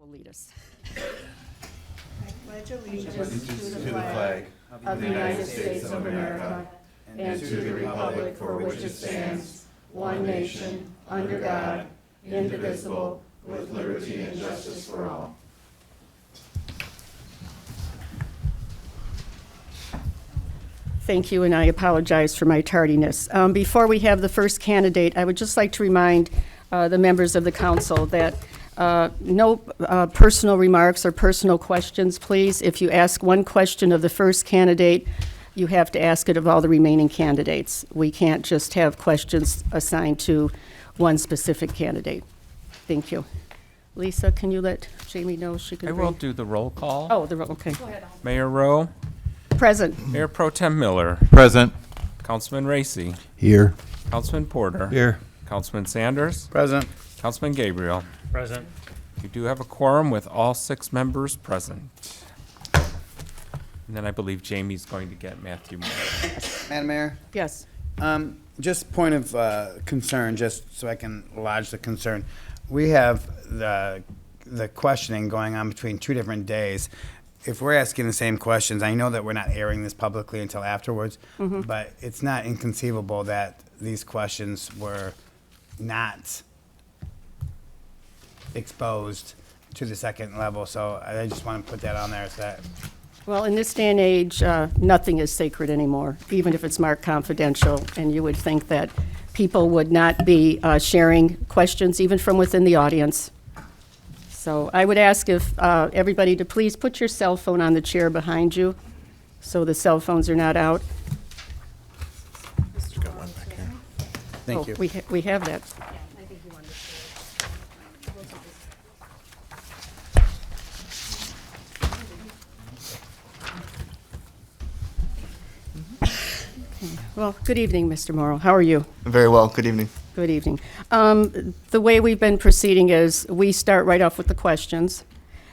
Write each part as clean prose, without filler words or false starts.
will lead us. Pledge allegiance To the flag of the United States of America and to the republic for which it stands, one nation, under God, indivisible, with liberty and justice for all. Thank you, and I apologize for my tardiness. Before we have the first candidate, I would just like to remind the members of the council that no personal remarks or personal questions, please. If you ask one question of the first candidate, you have to ask it of all the remaining candidates. We can't just have questions assigned to one specific candidate. Thank you. Lisa, can you let Jamie know she can I bring? will do the roll call. Oh, okay. Mayor Rowe, Present. Mayor Pro Tem Miller, Present. Councilman Racy, Here. Councilman Porter, Here. Councilman Sanders, Present. Councilman Gabriel. Present. You do have a quorum with all 6 members present. And then I believe Jamie's going to get Matthew Moore. Madam Mayor, Yes. just point of concern, just so I can lodge the concern. We have the questioning going on between 2 different days. If we're asking the same questions, I know that we're not airing this publicly until afterwards, but it's not inconceivable that these questions were not exposed to the second level. So I just want to put that on there so that Well, in this day and age, nothing is sacred anymore, even if it's marked confidential. And you would think that people would not be sharing questions, even from within the audience. So I would ask if everybody to please put your cell phone on the chair behind you, so the cell phones are not out. thank you. We have that. Well, good evening, Mr. Morrow. How are you? Very well. Good evening. Good evening. The way we've been proceeding is we start right off with the questions,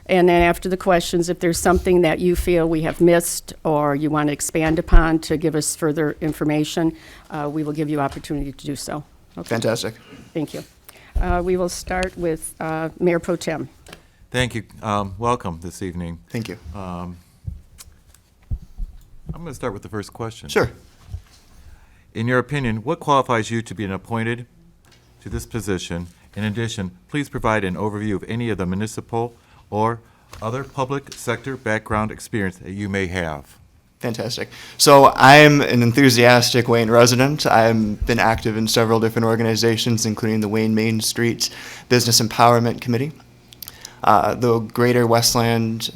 and then after the questions, if there's something that you feel we have missed or you want to expand upon to give us further information, we will give you opportunity to do so. Okay? Fantastic. Thank you. We will start with Mayor Pro Tem. Thank you. Welcome this evening. Thank you. I'm going to start with the first question. Sure. In your opinion, what qualifies you to be appointed to this position? In addition, please provide an overview of any of the municipal or other public sector background experience that you may have. Fantastic. So I'm an enthusiastic Wayne resident. I've been active in several different organizations, including the Wayne Main Street Business Empowerment Committee, the Greater Westland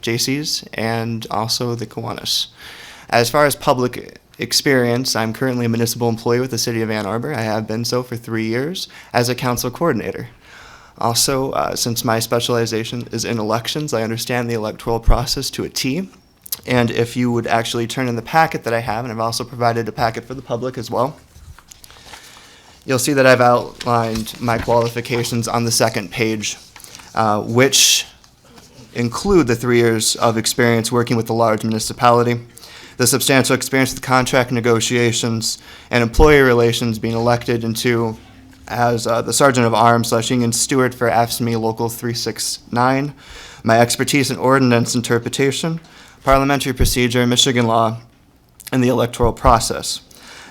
Jaycees, and also the Kiwanis. As far as public experience, I'm currently a municipal employee with the City of Ann Arbor. I have been so for 3 years as a council coordinator. Also, since my specialization is in elections, I understand the electoral process to a T. And if you would actually turn in the packet that I have, and I've also provided a packet for the public as well, you'll see that I've outlined my qualifications on the second page, which include the 3 years of experience working with a large municipality, the substantial experience with contract negotiations and employee relations, being elected into as the Sergeant of Arms / Union Steward for AFSCME Local 369, my expertise in ordinance interpretation, parliamentary procedure, Michigan law, and the electoral process,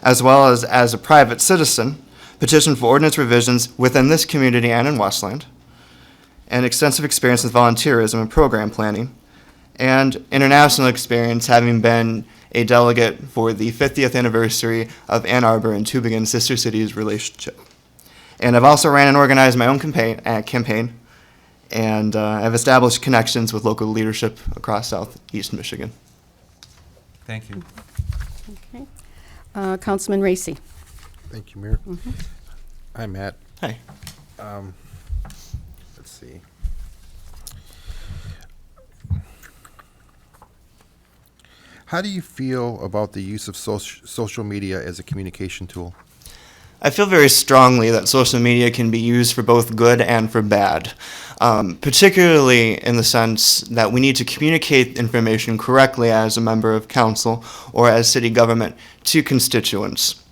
as well as a private citizen, petition for ordinance revisions within this community and in Westland, and extensive experience with volunteerism and program planning, and international experience having been a delegate for the 50th anniversary of Ann Arbor and Tübingen Sister Cities relationship. And I've also ran and organized my own campaign and I've established connections with local leadership across southeast Michigan. Thank you. Okay. Councilman Racy. Thank you, Mayor. Hi, Matt. Hi. Let's see. How do you feel about the use of social media as a communication tool? I feel very strongly that social media can be used for both good and for bad, particularly in the sense that we need to communicate information correctly as a member of council or as city government to constituents.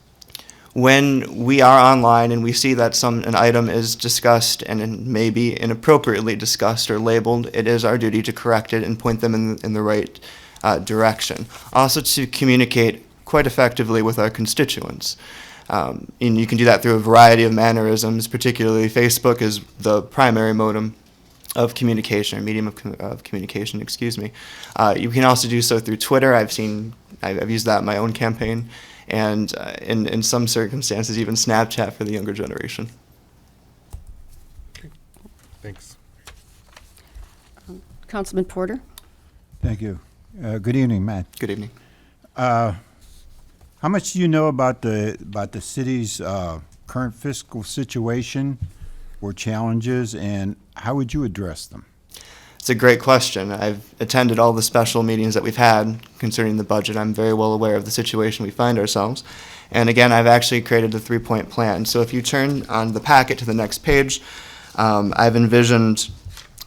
when we are online and we see that an item is discussed and maybe inappropriately discussed or labeled, it is our duty to correct it and point them in the right direction. Also to communicate quite effectively with our constituents. And you can do that through a variety of mannerisms, particularly Facebook is the primary modem of communication, or medium of communication, excuse me. You can also do so through Twitter. I've used that in my own campaign, and in some circumstances, even Snapchat for the younger generation. Thanks. Councilman Porter? Thank you. Good evening, Matt. Good evening. How much do you know about the city's current fiscal situation or challenges, and how would you address them? It's a great question. I've attended all the special meetings that we've had concerning the budget. I'm very well aware of the situation we find ourselves. And again, I've actually created a 3-point plan. So if you turn on the packet to the next page, I've envisioned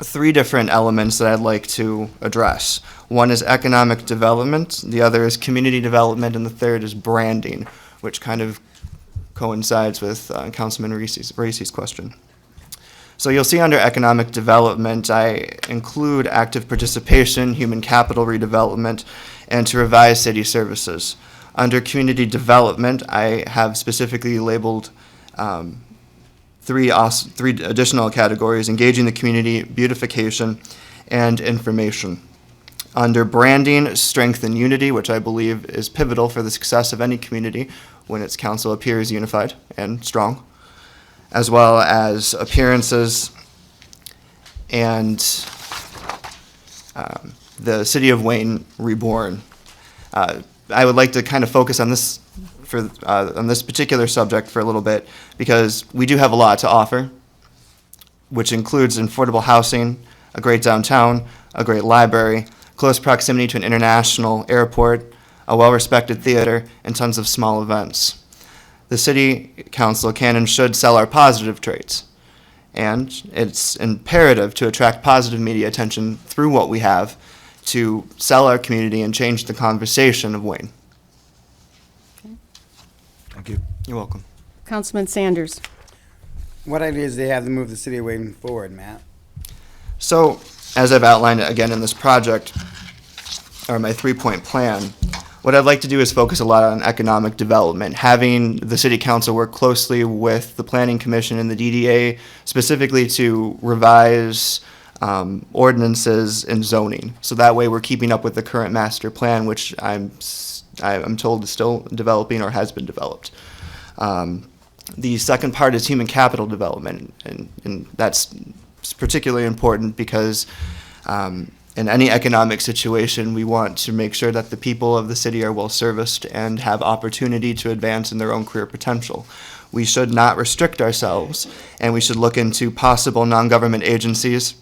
3 different elements that I'd like to address. One is economic development, the other is community development, and the third is branding, which kind of coincides with Councilman Racy's question. So you'll see under economic development, I include active participation, human capital redevelopment, and to revise city services. Under community development, I have specifically labeled 3 additional categories: engaging the community, beautification, and information. Under branding, strength and unity, which I believe is pivotal for the success of any community when its council appears unified and strong, as well as appearances and the City of Wayne Reborn. I would like to kind of focus on this on this particular subject for a little bit because we do have a lot to offer, which includes affordable housing, a great downtown, a great library, close proximity to an international airport, a well-respected theater, and tons of small events. The City Council can and should sell our positive traits, and it's imperative to attract positive media attention through what we have to sell our community and change the conversation of Wayne. Thank you. You're welcome. Councilman Sanders? What ideas do they have to move the city of Wayne forward, Matt? So, as I've outlined again in this project, or my 3-point plan, what I'd like to do is focus a lot on economic development, having the City Council work closely with the Planning Commission and the DDA, specifically to revise ordinances and zoning. So that way we're keeping up with the current master plan, which I'm told is still developing or has been developed. The second part is human capital development, and that's particularly important because in any economic situation, we want to make sure that the people of the city are well serviced and have opportunity to advance in their own career potential. We should not restrict ourselves, and we should look into possible non-government agencies,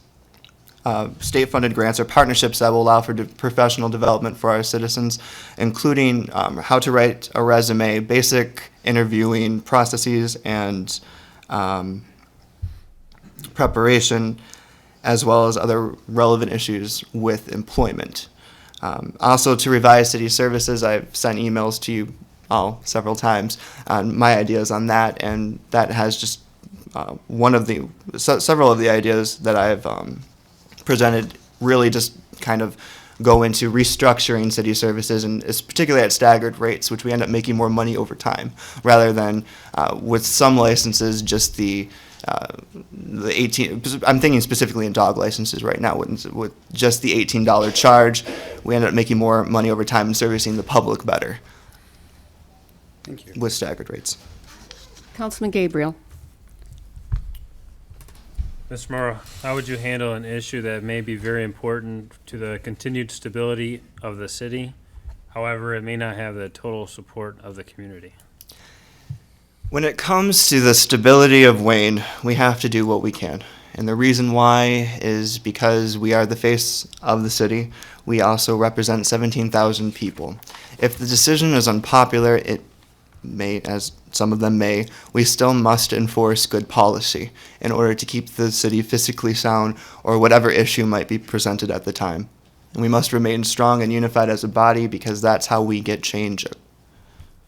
state-funded grants, or partnerships that will allow for professional development for our citizens, including how to write a resume, basic interviewing processes, and preparation, as well as other relevant issues with employment. Also, to revise city services, I've sent emails to you all several times on my ideas on that, and that has just several of the ideas that I've presented really just kind of go into restructuring city services, and it's particularly at staggered rates, which we end up making more money over time, rather than with some licenses, just the 18, I'm thinking specifically in dog licenses right now, with just the $18 charge, we end up making more money over time and servicing the public better. Thank you. With staggered rates. Councilman Gabriel? Mr. Morrow, how would you handle an issue that may be very important to the continued stability of the city? However, it may not have the total support of the community. When it comes to the stability of Wayne, we have to do what we can. And the reason why is because we are the face of the city. We also represent 17,000 people. If the decision is unpopular, it may, as some of them may, we still must enforce good policy in order to keep the city fiscally sound or whatever issue might be presented at the time. And we must remain strong and unified as a body because that's how we get change.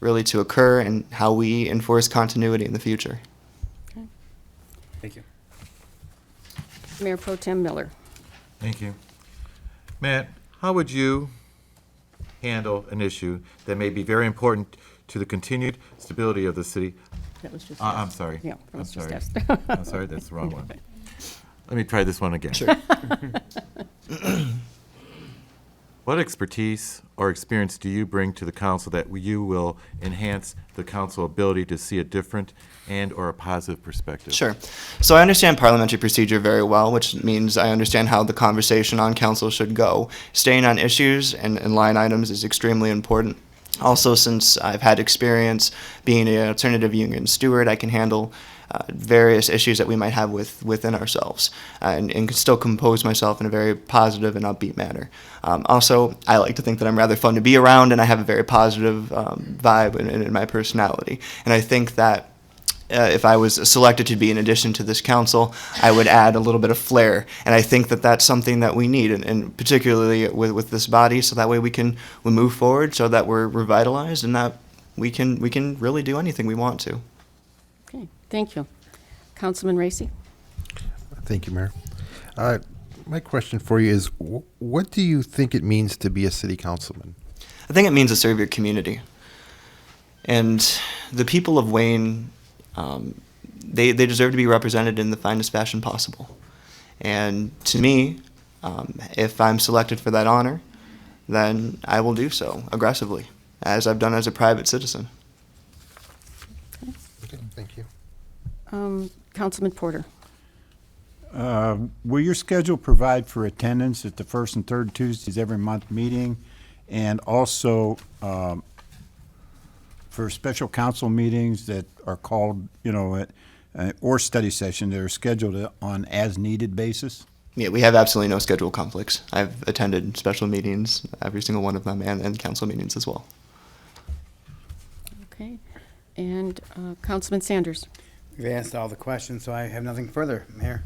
really to occur and how we enforce continuity in the future. Thank you. Mayor Pro Tem Miller. Thank you. Matt, how would you handle an issue that may be very important to the continued stability of the city? That was just I'm asked. sorry. Yeah, that I'm was just sorry. asked. I'm sorry, that's the wrong one. Let me try this one again. Sure. What expertise or experience do you bring to the council that you will enhance the council ability to see a different and/or a positive perspective? Sure. So I understand parliamentary procedure very well, which means I understand how the conversation on council should go. Staying on issues and line items is extremely important. Also, since I've had experience being an alternative union steward, I can handle various issues that we might have within ourselves and can still compose myself in a very positive and upbeat manner. Also, I like to think that I'm rather fun to be around and I have a very positive vibe in my personality. And I think that if I was selected to be in addition to this council, I would add a little bit of flair. And I think that that's something that we need, and particularly with this body, so that way we move forward, so that we're revitalized and that we can really do anything we want to. Okay, thank you. Councilman Racy? Thank you, Mayor. My question for you is, what do you think it means to be a city councilman? I think it means to serve your community. And the people of Wayne, they deserve to be represented in the finest fashion possible. And to me, if I'm selected for that honor, then I will do so aggressively, as I've done as a private citizen. Okay, thank you. Councilman Porter? Will your schedule provide for attendance at the first and third Tuesdays every month meeting? And also, for special council meetings that are called, or study sessions that are scheduled on as-needed basis? Yeah, we have absolutely no schedule conflicts. I've attended special meetings, every single one of them, and council meetings as well. Okay. And Councilman Sanders? We've asked all the questions, so I have nothing further, Mayor.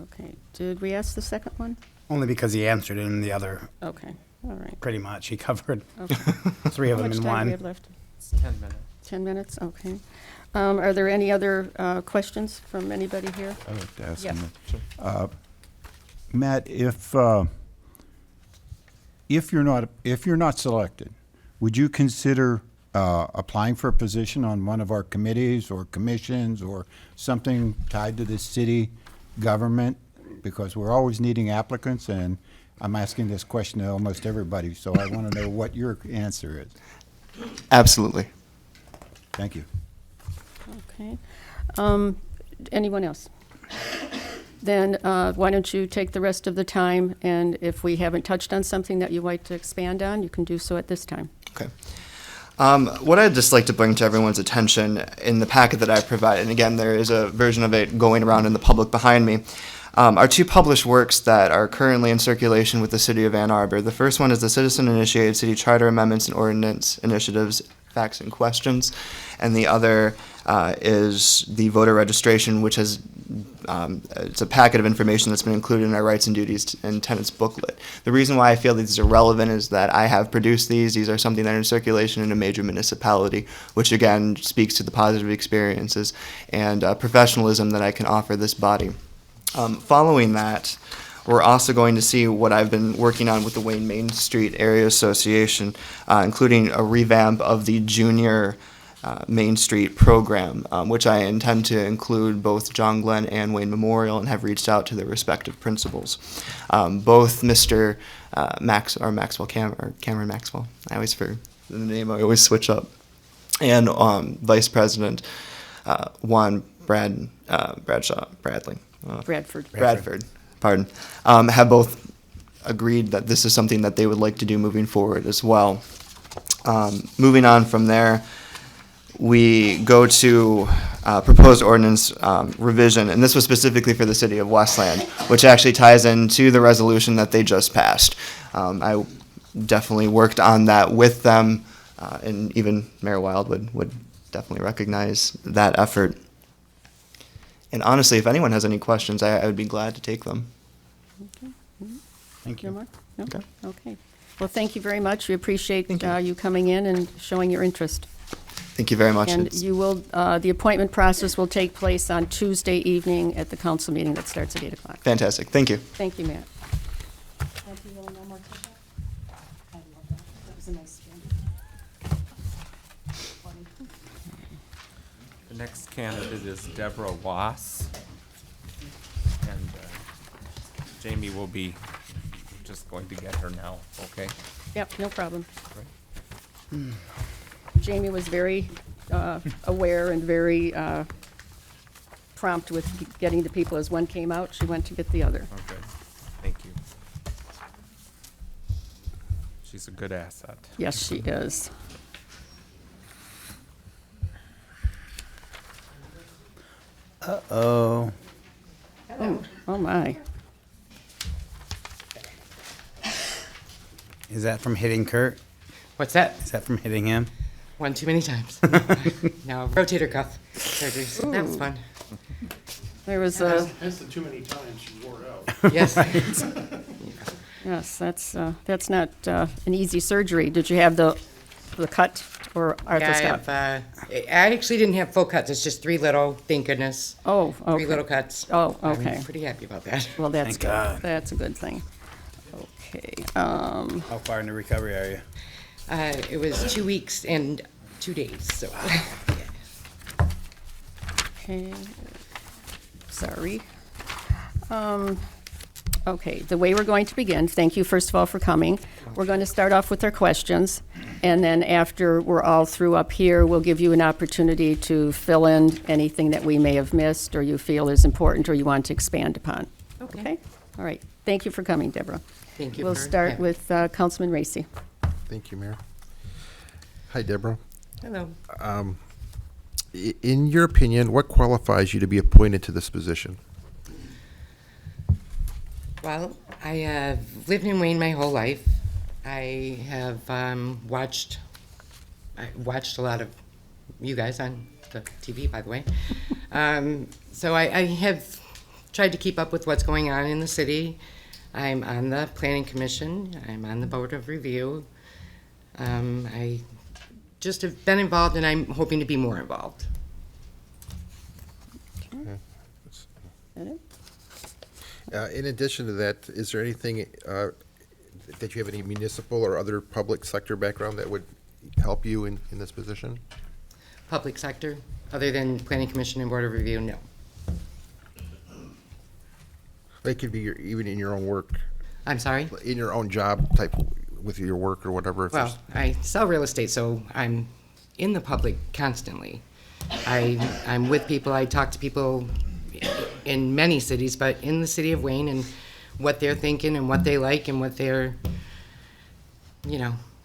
Okay. Did we ask the second one? Only because he answered it in the other, Okay, all right. pretty much. He covered Okay. 3 of How them much in time do we one. have left? 10 minutes. 10 minutes, okay. Are there any other questions from anybody here? I'd like to ask Yes. him that. Matt, if you're not selected, would you consider applying for a position on one of our committees or commissions or something tied to the city government? Because we're always needing applicants, and I'm asking this question to almost everybody, so I want to know what your answer is. Absolutely. Thank you. Okay. Anyone else? Then why don't you take the rest of the time, and if we haven't touched on something that you'd like to expand on, you can do so at this time. Okay. What I'd just like to bring to everyone's attention in the packet that I've provided, and again, there is a version of it going around in the public behind me, are 2 published works that are currently in circulation with the City of Ann Arbor. The first one is the Citizen-Initiated City Charter Amendments and Ordinance Initiatives, Facts and Questions, and the other is the voter registration, which has it's a packet of information that's been included in our rights and duties and tenants booklet. The reason why I feel these are relevant is that I have produced these. These are something that are in circulation in a major municipality, which again speaks to the positive experiences and professionalism that I can offer this body. Following that, we're also going to see what I've been working on with the Wayne Main Street Area Association, including a revamp of the junior Main Street program, which I intend to include both John Glenn and Wayne Memorial, and have reached out to their respective principals. Both Mr. Cameron Maxwell, I always forget the name, I always switch up, and Vice President Juan Bradley. Bradford. Pardon, have both agreed that this is something that they would like to do moving forward as well. Moving on from there, we go to proposed ordinance revision, and this was specifically for the city of Westland, which actually ties into the resolution that they just passed. I definitely worked on that with them, and even Mayor Wild would definitely recognize that effort. And honestly, if anyone has any questions, I would be glad to take them. Thank No you. more? No? Okay. Well, thank you very much. We appreciate you coming in and showing your interest. Thank you very much. And It's- you will, the appointment process will take place on Tuesday evening at the council meeting that starts at 8 o'clock. Fantastic. Thank you. Thank you, Matt. That was a nice The next candidate is Deborah Wass. And Jamie will be just going to get her now, okay? Yep, no problem. Jamie was very aware and very prompt with getting the people. As one came out, she went to get the other. Okay, thank you. She's a good asset. Yes, she is. Uh-oh. Oh, my. Is that from hitting Kurt? What's that? Is that from hitting him? One too many times. No, rotator cuff surgeries. That was fun. There was a, That's the too many times she wore out. Yes. yes, that's not an easy surgery. Did you have the cut or Yeah, I arthroscope? have, I actually didn't have full cuts. It's just three little, thank goodness. Oh, Three okay. little cuts. Oh, okay. I'm pretty happy about that. Well, that's Thank good. God. That's a good thing. Okay. How far into recovery are you? It was 2 weeks and 2 days, so. Okay. Sorry. Okay, the way we're going to begin, thank you first of all for coming. We're going to start off with our questions, and then after we're all through up here, we'll give you an opportunity to fill in anything that we may have missed or you feel is important or you want to expand upon. Okay. All right. Thank you for coming, Deborah. Thank you We'll for start having- with Councilman Racy. Thank you, Mayor. Hi, Deborah. Hello. In your opinion, what qualifies you to be appointed to this position? Well, I have lived in Wayne my whole life. I have watched a lot of you guys on the TV, by the way. So I have tried to keep up with what's going on in the city. I'm on the Planning Commission. I'm on the Board of Review. I just have been involved, and I'm hoping to be more involved. That it? In addition to that, is there anything that you have any municipal or other public sector background that would help you in this position? Public sector, other than Planning Commission and Board of Review, no. It could be even in your own work, I'm sorry? in your own job type with your work or whatever. If Well, there's- I sell real estate, so I'm in the public constantly. I'm with people, I talk to people in many cities, but in the city of Wayne and what they're thinking and what they like and what they're,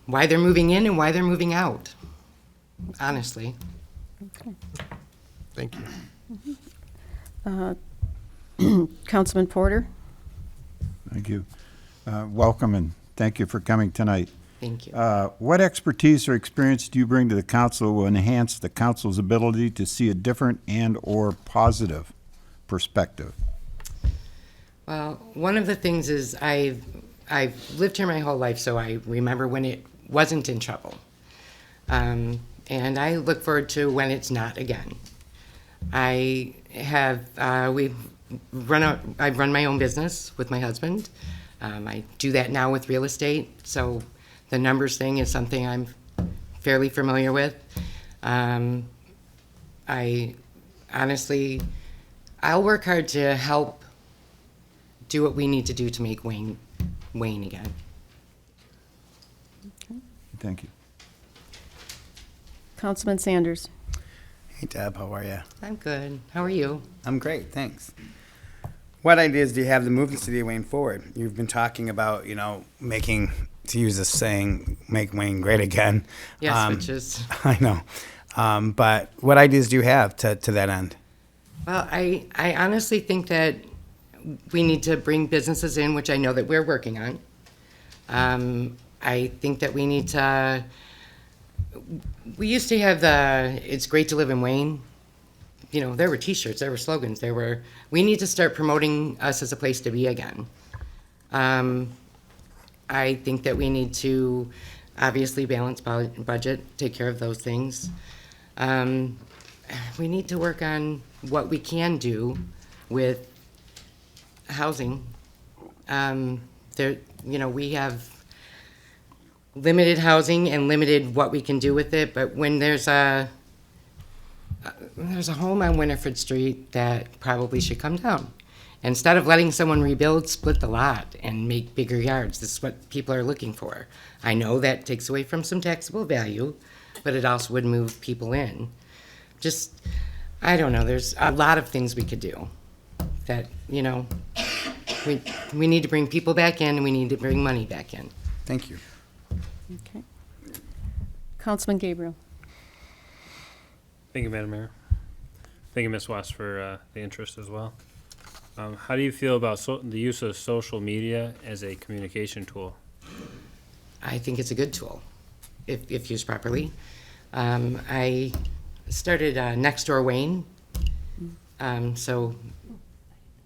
why they're moving in and why they're moving out, honestly. Thank you. Councilman Porter? Thank you. Welcome, and thank you for coming tonight. Thank you. What expertise or experience do you bring to the council will enhance the council's ability to see a different and/or positive perspective? Well, one of the things is I've lived here my whole life, so I remember when it wasn't in trouble. And I look forward to when it's not again. I have, I've run my own business with my husband. I do that now with real estate, so the numbers thing is something I'm fairly familiar with. I honestly, I'll work hard to help do what we need to do to make Wayne again. Thank you. Councilman Sanders? Hey, Deb, how are you? I'm good. How are you? I'm great, thanks. What ideas do you have to move the city of Wayne forward? You've been talking about, making, to use this saying, make Wayne great again. Yes, which is, I know. But what ideas do you have to that end? well, I honestly think that we need to bring businesses in, which I know that we're working on. I think that we need to, we used to have it's great to live in Wayne. There were T-shirts, there were slogans, we need to start promoting us as a place to be again. I think that we need to obviously balance budget, take care of those things. We need to work on what we can do with housing. We have limited housing and limited what we can do with it, but when there's a home on Winifred Street that probably should come down. Instead of letting someone rebuild, split the lot and make bigger yards. This is what people are looking for. I know that takes away from some taxable value, but it also would move people in. Just, I don't know, there's a lot of things we could do that, we need to bring people back in and we need to bring money back in. Thank you. Okay. Councilman Gabriel. Thank you, Madam Mayor. Thank you, Ms. West, for the interest as well. How do you feel about the use of social media as a communication tool? I think it's a good tool, if used properly. I started Nextdoor Wayne, so,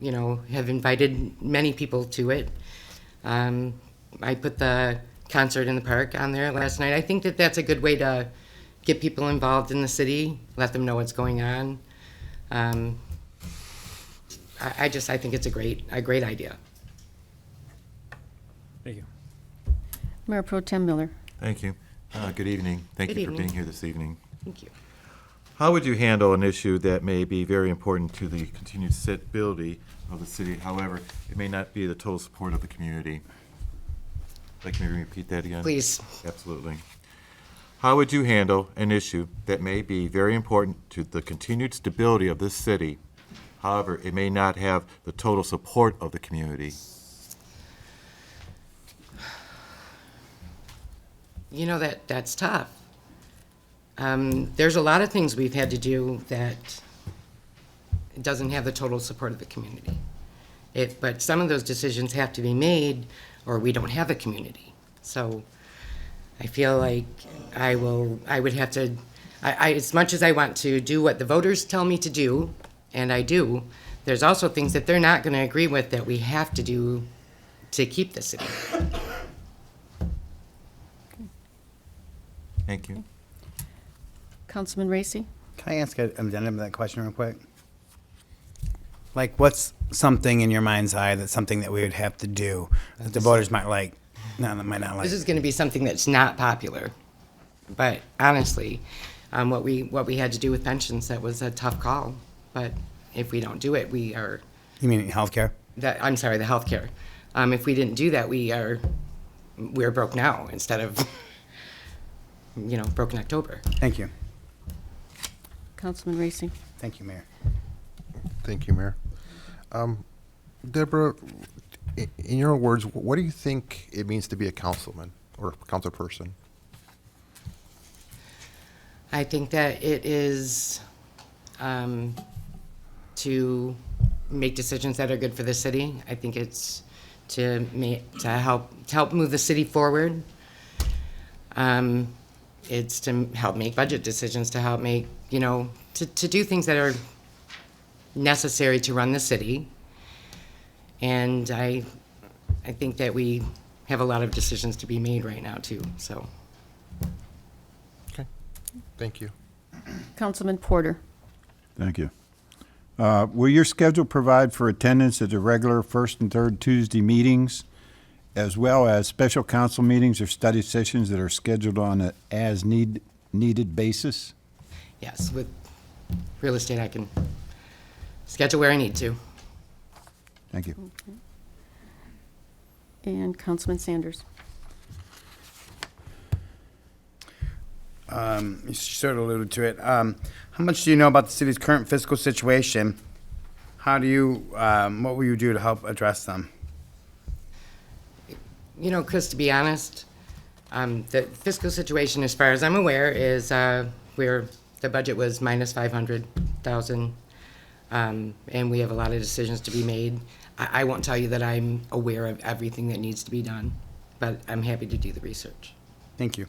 have invited many people to it. I put the concert in the park on there last night. I think that that's a good way to get people involved in the city, let them know what's going on. I think it's a great idea. Thank you. Mayor Pro Tem Miller. Thank you. Good evening. Thank Good you for evening. being here this evening. Thank you. How would you handle an issue that may be very important to the continued stability of the city? However, it may not be the total support of the community. Like, can you repeat that again? Please. Absolutely. How would you handle an issue that may be very important to the continued stability of this city? However, it may not have the total support of the community. That's tough. There's a lot of things we've had to do that doesn't have the total support of the community. But some of those decisions have to be made or we don't have a community. So I feel like I would have to, as much as I want to do what the voters tell me to do, and I do, there's also things that they're not going to agree with that we have to do to keep the city. Thank you. Councilman Racy. Can I ask an addendum to that question real quick? Like, what's something in your mind's eye that's something that we would have to do that the voters might like? No, that might not like. This is going to be something that's not popular, but honestly, what we had to do with pensions, that was a tough call. But if we don't do it, we are. You mean healthcare? I'm sorry, the healthcare. If we didn't do that, we're broke now instead of, broke in October. Thank you. Councilman Racy. Thank you, Mayor. Thank you, Mayor. Deborah, in your words, what do you think it means to be a councilman or a council person? I think that it is to make decisions that are good for the city. I think it's to help move the city forward. It's to help make budget decisions, to help make, to do things that are necessary to run the city. And I think that we have a lot of decisions to be made right now too, so. Okay, thank you. Councilman Porter. Thank you. Will your schedule provide for attendance at the regular first and third Tuesday meetings, as well as special council meetings or study sessions that are scheduled on an as-needed basis? Yes, with real estate, I can schedule where I need to. Thank you. And Councilman Sanders. You sort of alluded to it. How much do you know about the city's current fiscal situation? How do you, what will you do to help address them? Chris, to be honest, the fiscal situation, as far as I'm aware, is where the budget was minus 500,000, and we have a lot of decisions to be made. I won't tell you that I'm aware of everything that needs to be done, but I'm happy to do the research. Thank you.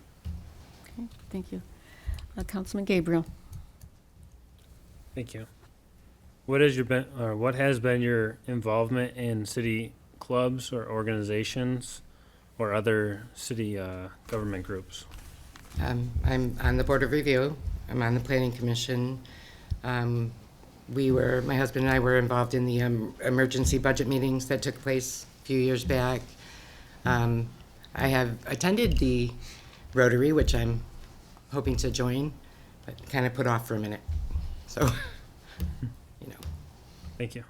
Okay, thank you. Councilman Gabriel. Thank you. What has been your involvement in city clubs or organizations or other city government groups? I'm on the Board of Review. I'm on the Planning Commission. My husband and I were involved in the emergency budget meetings that took place a few years back. I have attended the Rotary, which I'm hoping to join, but kind of put off for a minute. So, you know. Thank you.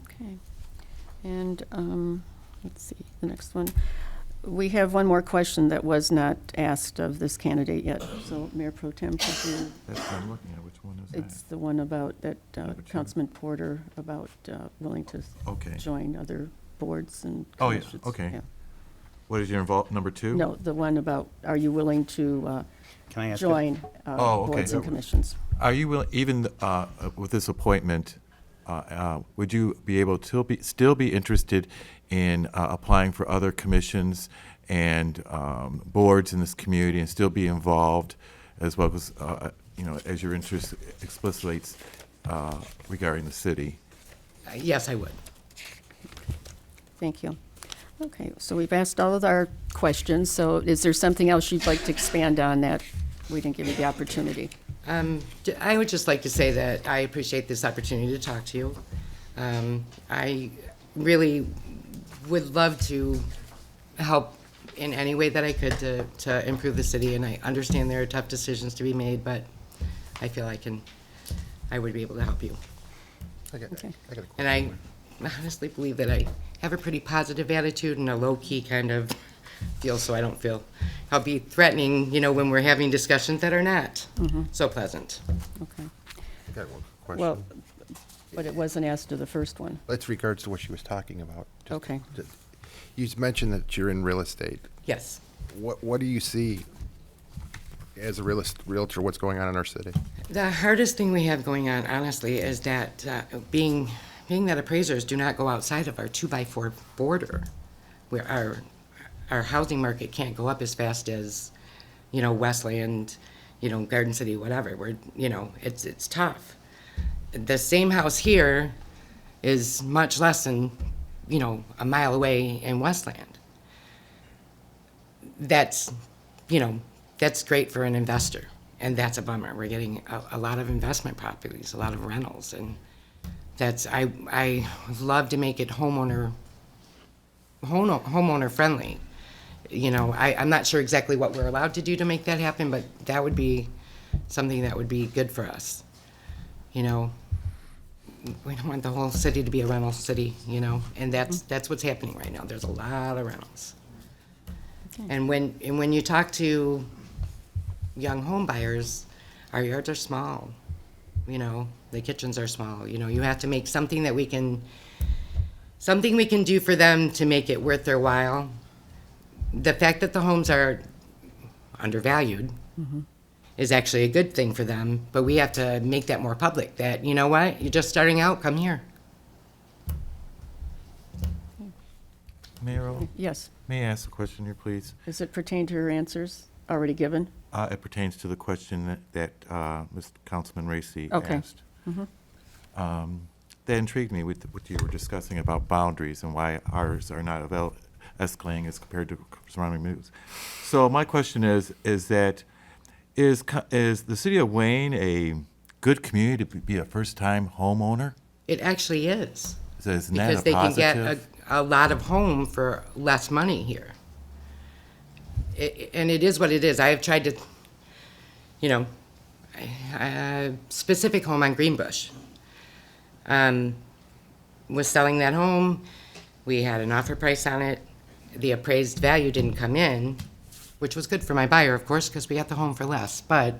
Okay. And let's see, the next one. We have one more question that was not asked of this candidate yet. So Mayor Pro Tem, could you, That's what I'm looking at. Which one is it's that? the one about that Number two. Councilman Porter about willing to Okay. join other boards and Oh, yeah, commissions. okay. Yeah. What is your number 2? No, the one about, are you willing to Can I ask? join Oh, okay. boards and commissions? Are you willing, even with this appointment, would you be able to still be interested in applying for other commissions and boards in this community and still be involved as well as, as your interest explicitates regarding the city? Yes, I would. Thank you. Okay, so we've asked all of our questions, so is there something else you'd like to expand on that we didn't give you the opportunity? I would just like to say that I appreciate this opportunity to talk to you. I really would love to help in any way that I could to improve the city, and I understand there are tough decisions to be made, but I feel I would be able to help you. I got a question. And I honestly believe that I have a pretty positive attitude and a low-key kind of feel, so I don't feel I'll be threatening, when we're having discussions that are not so pleasant. Okay. I got one question. Well, but it wasn't asked to the first one. That's regards to what she was talking about. Okay. You mentioned that you're in real estate. Yes. What do you see as a realtor, what's going on in our city? The hardest thing we have going on, honestly, is that being that appraisers do not go outside of our 2x4 border, where our housing market can't go up as fast as, Westland, Garden City, whatever. It's tough. The same house here is much less than, a mile away in Westland. That's great for an investor, and that's a bummer. We're getting a lot of investment properties, a lot of rentals, and I love to make it homeowner friendly. I'm not sure exactly what we're allowed to do to make that happen, but that would be something that would be good for us. We don't want the whole city to be a rental city, and that's what's happening right now. There's a lot of rentals. Okay. And when you talk to young home buyers, our yards are small. The kitchens are small. You have to make something we can do for them to make it worth their while. The fact that the homes are undervalued is actually a good thing for them, but we have to make that more public, that, you know what, you're just starting out, come here. Mayor, Yes. may I ask a question here, please? Does it pertain to her answers already given? It pertains to the question that Mr. Councilman Racy Okay. asked. That intrigued me with what you were discussing about boundaries and why ours are not escalating as compared to surrounding moves. So my question is the city of Wayne a good community to be a first-time homeowner? It actually is. Isn't that Because a they can positive? get a lot of home for less money here. And it is what it is. I have tried to, a specific home on Greenbush. Was selling that home. We had an offer price on it. The appraised value didn't come in, which was good for my buyer, of course, because we got the home for less. But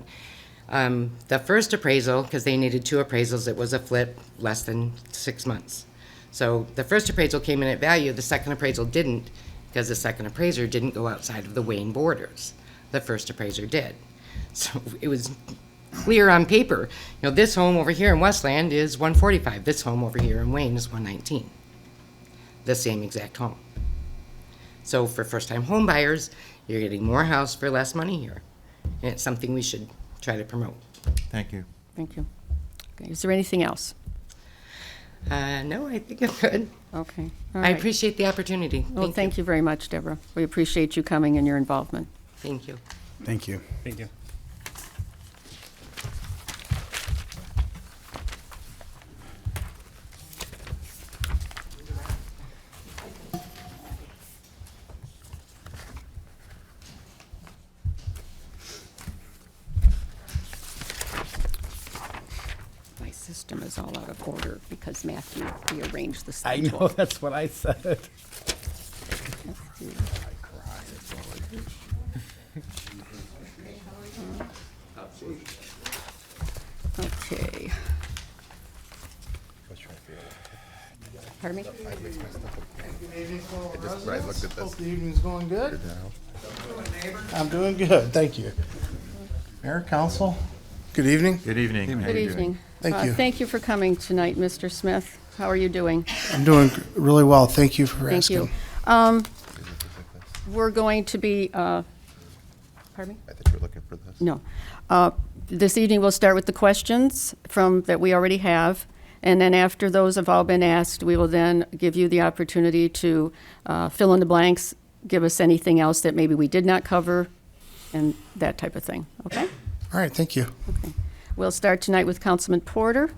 the first appraisal, because they needed 2 appraisals, it was a flip, less than 6 months. So the first appraisal came in at value, the second appraisal didn't, because the second appraiser didn't go outside of the Wayne borders. The first appraiser did. So it was clear on paper. This home over here in Westland is 145. This home over here in Wayne is 119. The same exact home. So for first-time home buyers, you're getting more house for less money here. And it's something we should try to promote. Thank you. Thank you. Okay, is there anything else? No, I think I'm good. Okay. All I right. appreciate the opportunity. Well, thank you very much, Deborah. We appreciate you coming and your involvement. Thank you. Thank you. Thank you. My system is all out of order because Matthew rearranged the I schedule. know, that's what I said. Okay. Pardon me? Just, I looked at this. Hope the evening's going good. I'm doing good, thank you. Mayor, council, good evening. Good evening. How Good you doing? evening. Thank you. Thank you for coming tonight, Mr. Smith. How are you doing? I'm doing really well, thank you for Thank you. asking. We're going to be, pardon me? I thought you were looking for this. No. This evening, we'll start with the questions that we already have, and then after those have all been asked, we will then give you the opportunity to fill in the blanks, give us anything else that maybe we did not cover, and that type of thing, okay? All right, thank you. We'll start tonight with Councilman Porter.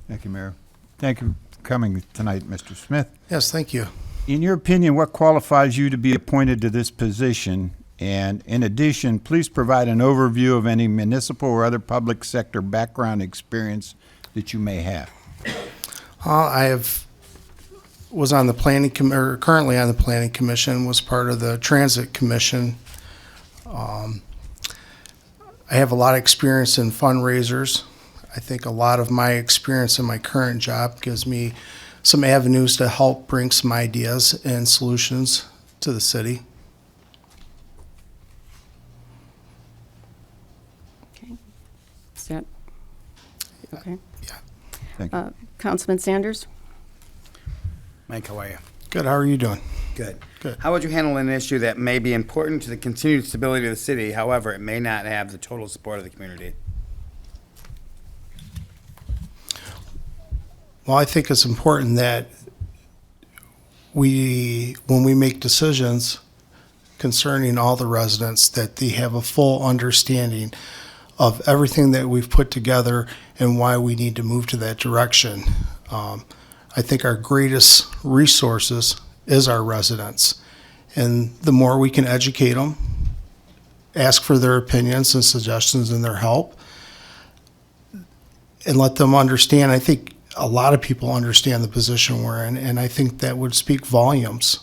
Thank you, Mayor. Thank you for coming tonight, Mr. Smith. Yes, thank you. In your opinion, what qualifies you to be appointed to this position? And in addition, please provide an overview of any municipal or other public sector background experience that you may have. Was on the planning, or currently on the planning commission, was part of the transit commission. I have a lot of experience in fundraisers. I think a lot of my experience in my current job gives me some avenues to help bring some ideas and solutions to the city. Is that, okay? Yeah. Thank you. Councilman Sanders? Mike, how are you? Good, how are you doing? Good. Good. How would you handle an issue that may be important to the continued stability of the city, however, it may not have the total support of the community? Well, I think it's important that when we make decisions concerning all the residents, that they have a full understanding of everything that we've put together and why we need to move to that direction. I think our greatest resources is our residents. And the more we can educate them, ask for their opinions and suggestions and their help, and let them understand. I think a lot of people understand the position we're in, and I think that would speak volumes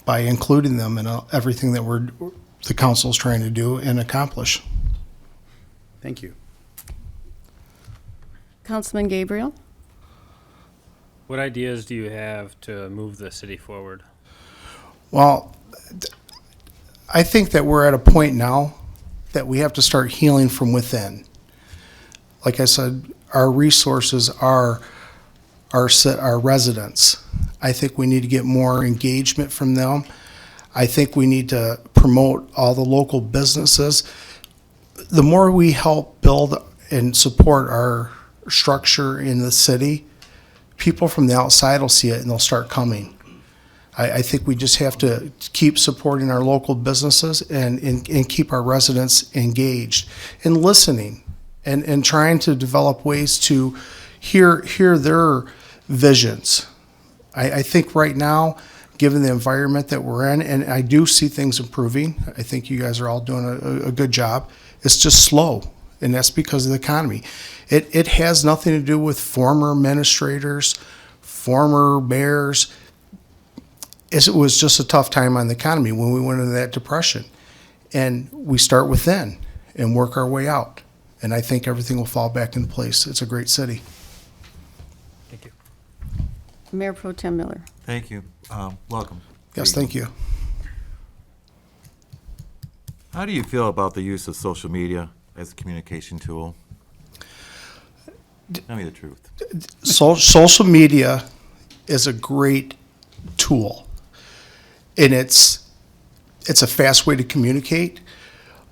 by including them in everything that the council's trying to do and accomplish. Thank you. Councilman Gabriel? What ideas do you have to move the city forward? Well, I think that we're at a point now that we have to start healing from within. Like I said, our resources are our residents. I think we need to get more engagement from them. I think we need to promote all the local businesses. The more we help build and support our structure in the city, people from the outside will see it and they'll start coming. I think we just have to keep supporting our local businesses and keep our residents engaged and listening and trying to develop ways to hear their visions. I think right now, given the environment that we're in, and I do see things improving, I think you guys are all doing a good job. It's just slow, and that's because of the economy. It has nothing to do with former administrators, former mayors. It was just a tough time on the economy when we went into that depression. And we start within and work our way out. And I think everything will fall back into place. It's a great city. Thank you. Mayor Pro Tem Miller? Thank you. Welcome. Yes, thank you. How do you feel about the use of social media as a communication tool? Tell me the truth. Social media is a great tool. And it's a fast way to communicate,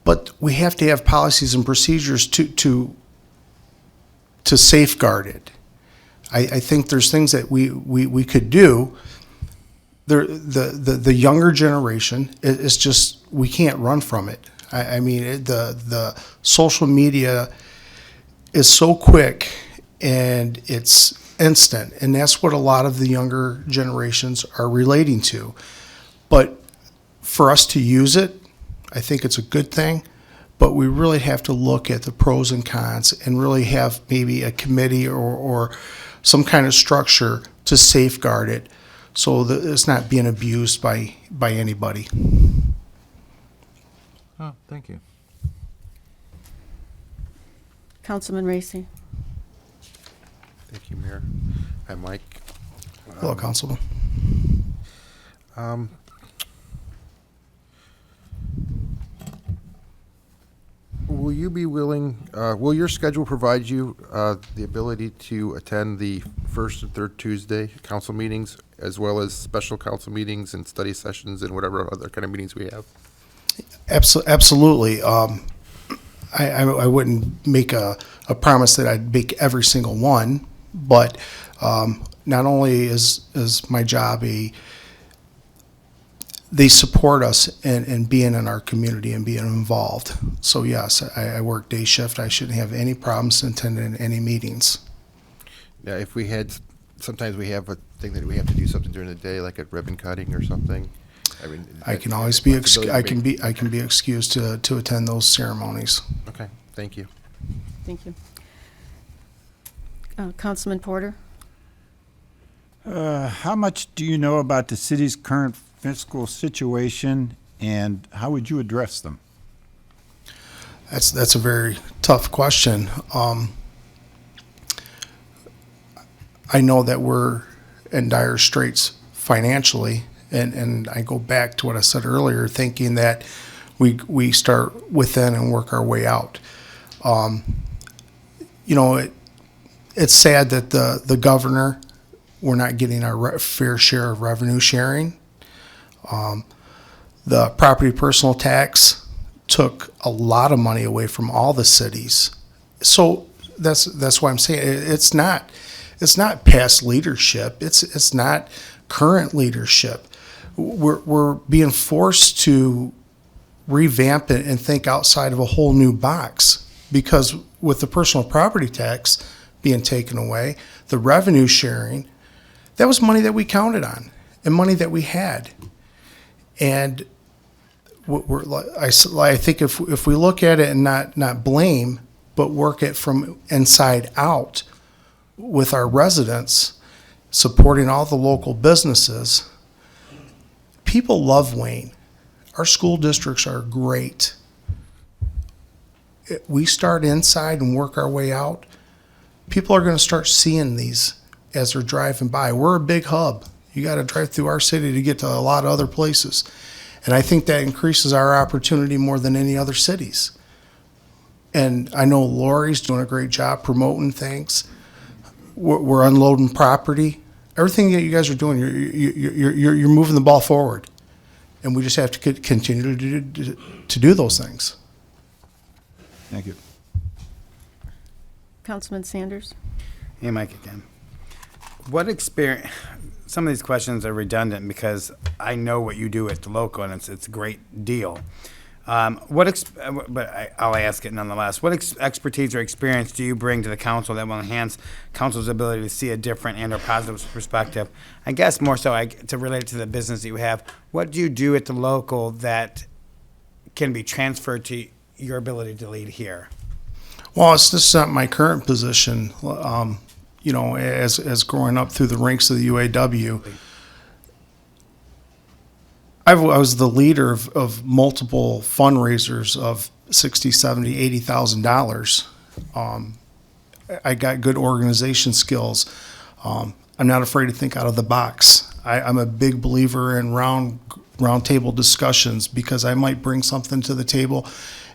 but we have to have policies and procedures to safeguard it. I think there's things that we could do. The younger generation is just, we can't run from it. I mean, the social media is so quick and it's instant, and that's what a lot of the younger generations are relating to. But for us to use it, I think it's a good thing, but we really have to look at the pros and cons and really have maybe a committee or some kind of structure to safeguard it so that it's not being abused by anybody. Oh, thank you. Councilman Racy. Thank you, Mayor. Hi, Mike. Hello, Councilman. Will you be willing, will your schedule provide you the ability to attend the first and third Tuesday council meetings, as well as special council meetings and study sessions and whatever other kind of meetings we have? Absolutely. I wouldn't make a promise that I'd make every single one, but not only is my job they support us in being in our community and being involved. So yes, I work day shift. I shouldn't have any problems attending any meetings. Now, if we had, sometimes we have a thing that we have to do something during the day, like a ribbon cutting or something. I mean, I can always be I can be excused to attend those ceremonies. Okay, thank you. Thank you. Councilman Porter? How much do you know about the city's current fiscal situation, and how would you address them? That's a very tough question. I know that we're in dire straits financially, and I go back to what I said earlier, thinking that we start within and work our way out. It's sad that the governor, we're not getting our fair share of revenue sharing. The property personal tax took a lot of money away from all the cities. So that's why I'm saying it's not past leadership. It's not current leadership. We're being forced to revamp it and think outside of a whole new box, because with the personal property tax being taken away, the revenue sharing, that was money that we counted on and money that we had. And I think if we look at it and not blame, but work it from inside out with our residents, supporting all the local businesses, people love Wayne. Our school districts are great. We start inside and work our way out. People are going to start seeing these as they're driving by. We're a big hub. You got to drive through our city to get to a lot of other places. And I think that increases our opportunity more than any other cities. And I know Lori's doing a great job promoting things. We're unloading property. Everything that you guys are doing, you're moving the ball forward. And we just have to continue to do those things. Thank you. Councilman Sanders? Hey, Mike again. What experience? Some of these questions are redundant because I know what you do at the local, and it's a great deal. But I'll ask it nonetheless. What expertise or experience do you bring to the council that will enhance council's ability to see a different and/or positive perspective? I guess more so to relate it to the business that you have. What do you do at the local that can be transferred to your ability to lead here? Well, it's just not my current position. As growing up through the ranks of the UAW, I was the leader of multiple fundraisers of $60,000, $70,000, $80,000. I got good organization skills. I'm not afraid to think out of the box. I'm a big believer in round table discussions, because I might bring something to the table.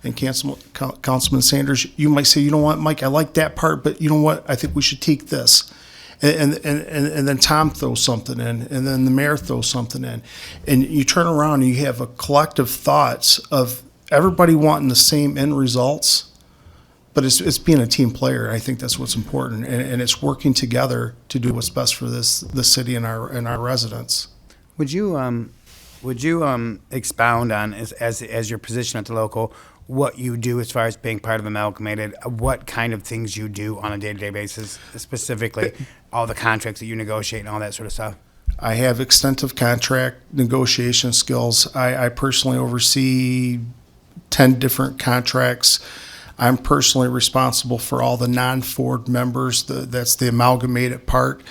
And Councilman Sanders, you might say, you know what, Mike, I like that part, but you know what, I think we should tweak this. And then Tom throws something in, and then the mayor throws something in. And you turn around and you have a collective thoughts of everybody wanting the same end results, but it's being a team player. I think that's what's important, and it's working together to do what's best for the city and our residents. Would you expound on, as your position at the local, what you do as far as being part of Amalgamated, what kind of things you do on a day-to-day basis, specifically all the contracts that you negotiate and all that sort of stuff? I have extensive contract negotiation skills. I personally oversee 10 different contracts. I'm personally responsible for all the non-Ford members. That's the amalgamated part.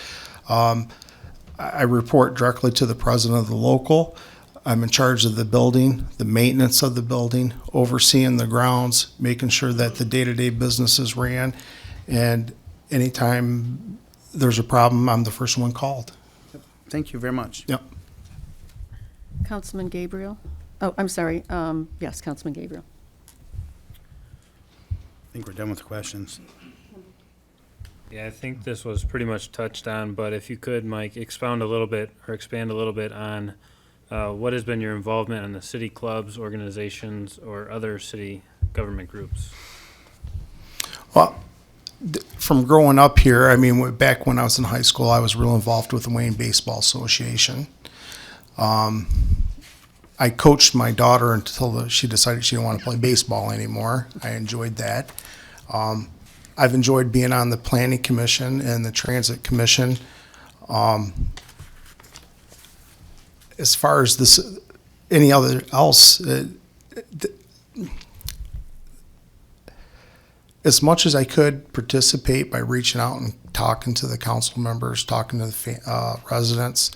I report directly to the president of the local. I'm in charge of the building, the maintenance of the building, overseeing the grounds, making sure that the day-to-day business is ran. And anytime there's a problem, I'm the first one called. Thank you very much. Yep. Councilman Gabriel? Oh, I'm sorry. Yes, Councilman Gabriel. I think we're done with the questions. Yeah, I think this was pretty much touched on, but if you could, Mike, expound a little bit or expand a little bit on what has been your involvement in the city clubs, organizations, or other city government groups? Well, from growing up here, I mean, back when I was in high school, I was real involved with the Wayne Baseball Association. I coached my daughter until she decided she didn't want to play baseball anymore. I enjoyed that. I've enjoyed being on the Planning Commission and the Transit Commission. As far as this, any other else, as much as I could participate by reaching out and talking to the council members, talking to the residents,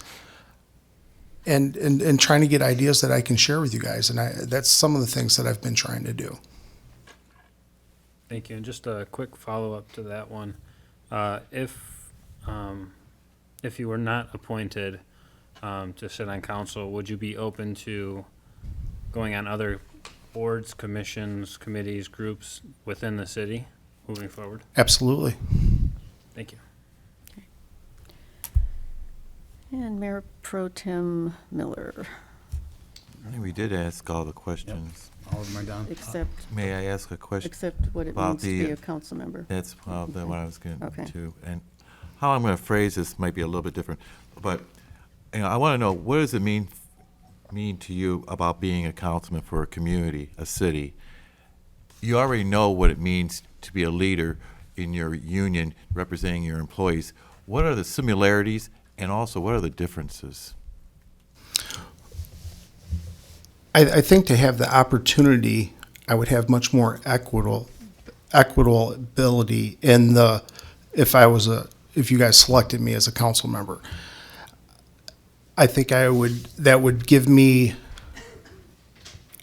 and trying to get ideas that I can share with you guys. And that's some of the things that I've been trying to do. Thank you. And just a quick follow-up to that one. If you were not appointed to sit on council, would you be open to going on other boards, commissions, committees, groups within the city moving forward? Absolutely. Thank you. And Mayor Pro Tem Miller, I think we did ask all the questions. All of them are done. except May I ask a question? what it About means to be the- a council member. That's probably what I was getting Okay. to. And how I'm going to phrase this might be a little bit different, but I want to know, what does it mean to you about being a councilman for a community, a city? You already know what it means to be a leader in your union representing your employees. What are the similarities and also what are the differences? I think to have the opportunity, I would have much more equitable ability in the, if you guys selected me as a council member. I think that would give me,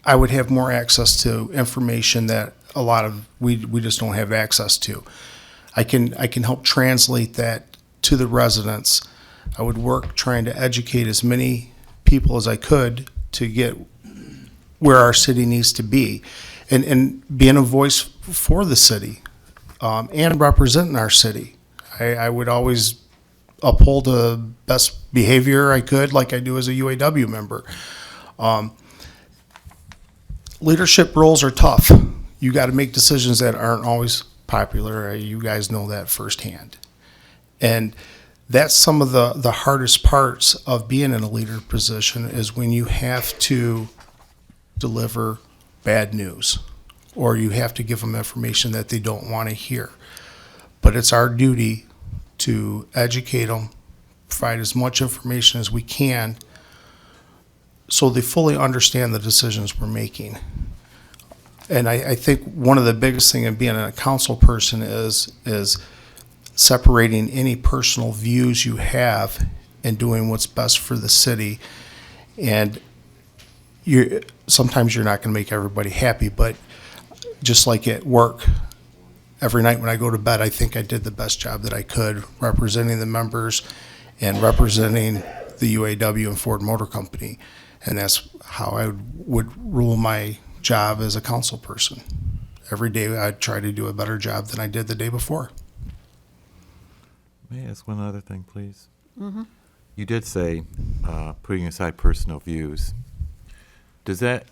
I would have more access to information that a lot of, we just don't have access to. I can help translate that to the residents. I would work trying to educate as many people as I could to get where our city needs to be, and being a voice for the city, and representing our city. I would always uphold the best behavior I could, like I do as a UAW member. Leadership roles are tough. You got to make decisions that aren't always popular. You guys know that firsthand. And that's some of the hardest parts of being in a leader position, is when you have to deliver bad news, or you have to give them information that they don't want to hear. But it's our duty to educate them, provide as much information as we can so they fully understand the decisions we're making. And I think one of the biggest thing in being a council person is separating any personal views you have and doing what's best for the city. And sometimes you're not going to make everybody happy, but just like at work, every night when I go to bed, I think I did the best job that I could representing the members and representing the UAW and Ford Motor Company. And that's how I would rule my job as a council person. Every day I'd try to do a better job than I did the day before. May I ask one other thing, please? Mm-hmm. You did say putting aside personal views. Does that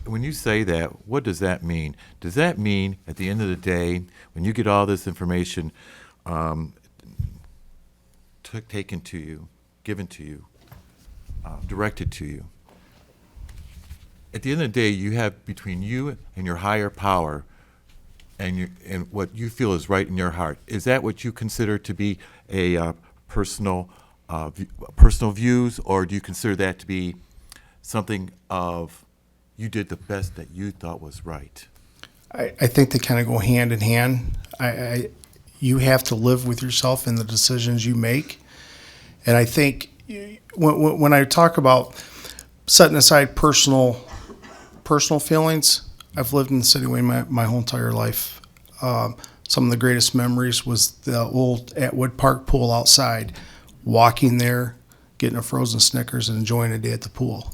when you say that, what does that mean? Does that mean at the end of the day, when you get all this information taken to you, given to you, directed to you, at the end of the day, you have between you and your higher power and what you feel is right in your heart. Is that what you consider to be a personal views, or do you consider that to be something of you did the best that you thought was right? I think they kind of go hand in hand. You have to live with yourself in the decisions you make. And I think when I talk about setting aside personal feelings, I've lived in the city of Wayne my whole entire life. Some of the greatest memories was the old Atwood Park pool outside, walking there, getting a frozen Snickers and enjoying a day at the pool.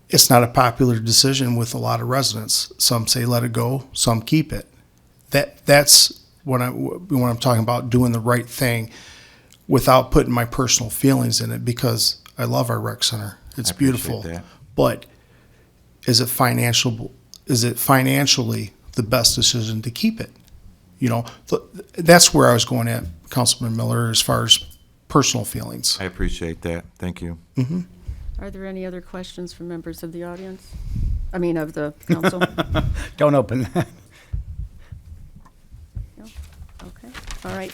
It's not a popular decision with a lot of residents. Some say let it go, some keep it. That's when I'm talking about doing the right thing without putting my personal feelings in it, because I love our rec center. It's beautiful. That. But is it financially the best decision to keep it? You know, that's where I was going at, Councilman Miller, as far as personal feelings. I appreciate that. Thank you. Mm-hmm. Are there any other questions from members of the audience? I mean, of the council? Don't open that. No? Okay, all right.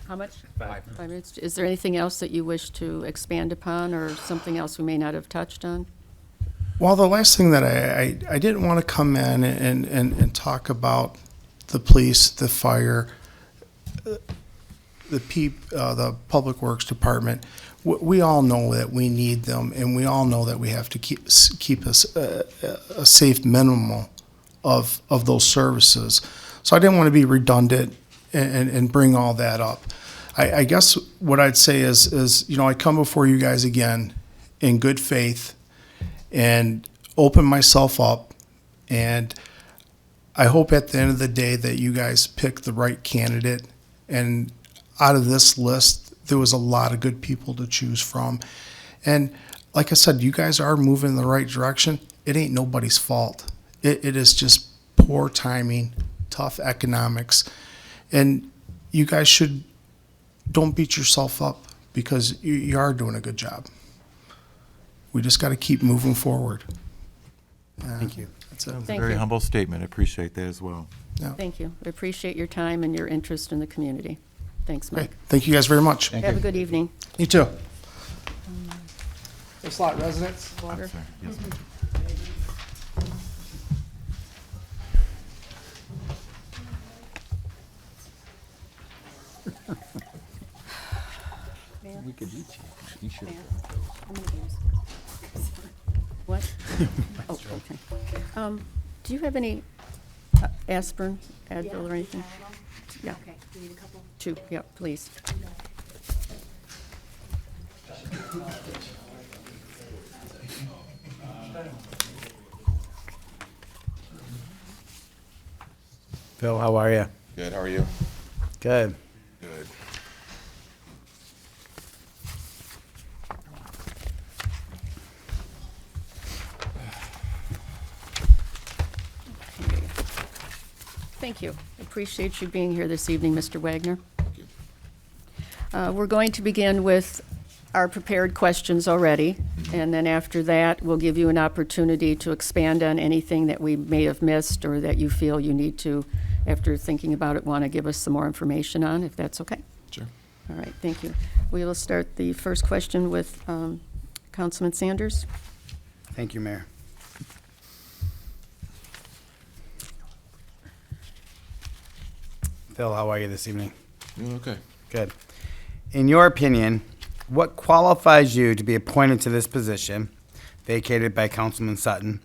How much? 5 minutes. Is there anything else that you wish to expand upon, or something else we may not have touched on? Well, the last thing that I didn't want to come in and talk about the police, the fire, the Public Works Department. We all know that we need them, and we all know that we have to keep a safe minimum of those services. So I didn't want to be redundant and bring all that up. I guess what I'd say is, you know, I come before you guys again in good faith and open myself up, and I hope at the end of the day that you guys pick the right candidate. And out of this list, there was a lot of good people to choose from. And like I said, you guys are moving in the right direction. It ain't nobody's fault. It is just poor timing, tough economics. And you guys don't beat yourself up, because you are doing a good job. We just got to keep moving forward. Thank you. That's it. Thank Very you. humble statement. I appreciate that as well. Yeah. Thank you. We appreciate your time and your interest in the community. Thanks, Okay. Mike. Thank you guys very much. Have a good evening. You too. Thanks a lot, residents. Water. Sorry. Yes, ma'am. We could each. You should. What? Oh, okay. Do you have any aspirin, Advil, or anything? Yeah. Okay, you need a couple? 2, yeah, please. Phil, how are you? Good, how are you? Good. Good. Thank you. Appreciate you being here this evening, Mr. Wagner. We're going to begin with our prepared questions already, and then after that, we'll give you an opportunity to expand on anything that we may have missed or that you feel you need to, after thinking about it, want to give us some more information on, if that's okay. Sure. All right, thank you. We will start the first question with Councilman Sanders. Thank you, Mayor. Phil, how are you this evening? Doing okay. Good. In your opinion, what qualifies you to be appointed to this position, vacated by Councilman Sutton?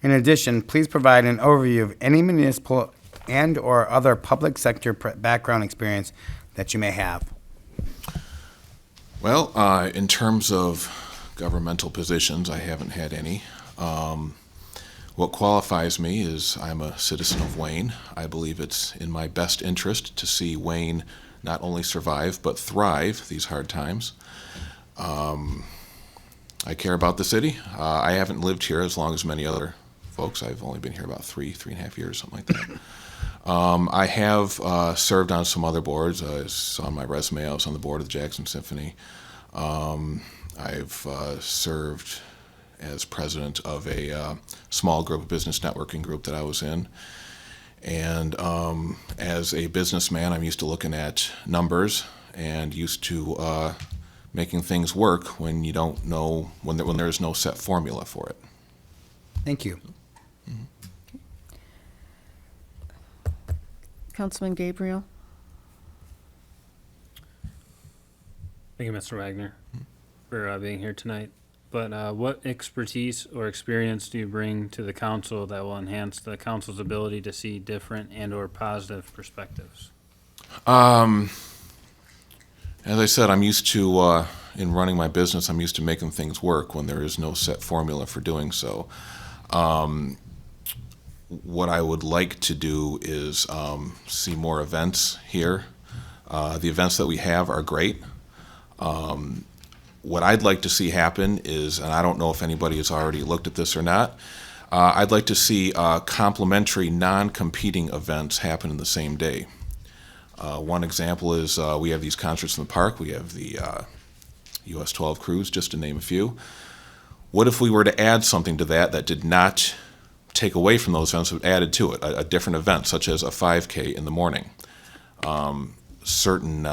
In addition, please provide an overview of any municipal and/or other public sector background experience that you may have. Well, in terms of governmental positions, I haven't had any. What qualifies me is I'm a citizen of Wayne. I believe it's in my best interest to see Wayne not only survive but thrive these hard times. I care about the city. I haven't lived here as long as many other folks. I've only been here about 3.5 years, something like that. I have served on some other boards. It's on my resume. I was on the board of the Jackson Symphony. I've served as president of a small group, business networking group that I was in. And as a businessman, I'm used to looking at numbers and used to making things work when you don't know, when there is no set formula for it. Thank you. Councilman Gabriel? Thank you, Mr. Wagner, for being here tonight. But what expertise or experience do you bring to the council that will enhance the council's ability to see different and/or positive perspectives? As I said, I'm used to, in running my business, I'm used to making things work when there is no set formula for doing so. What I would like to do is see more events here. The events that we have are great. What I'd like to see happen is, and I don't know if anybody has already looked at this or not, I'd like to see complementary, non-competing events happen in the same day. One example is we have these concerts in the park. We have the US 12 Cruise, just to name a few. What if we were to add something to that did not take away from those events, but added to it, a different event, such as a 5K in the morning? Certain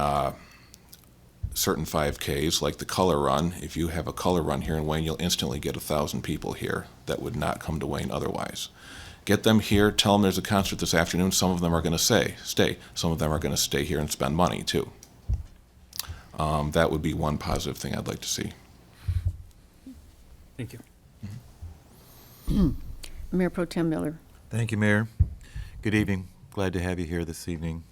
5Ks, like the Color Run, if you have a Color Run here in Wayne, you'll instantly get 1,000 people here that would not come to Wayne otherwise. Get them here, tell them there's a concert this afternoon. Some of them are going to stay. Some of them are going to stay here and spend money, too. That would be one positive thing I'd like to see. Thank you. Mayor Pro Tem Miller. Thank you, Mayor. Good evening. Glad to have you here this evening.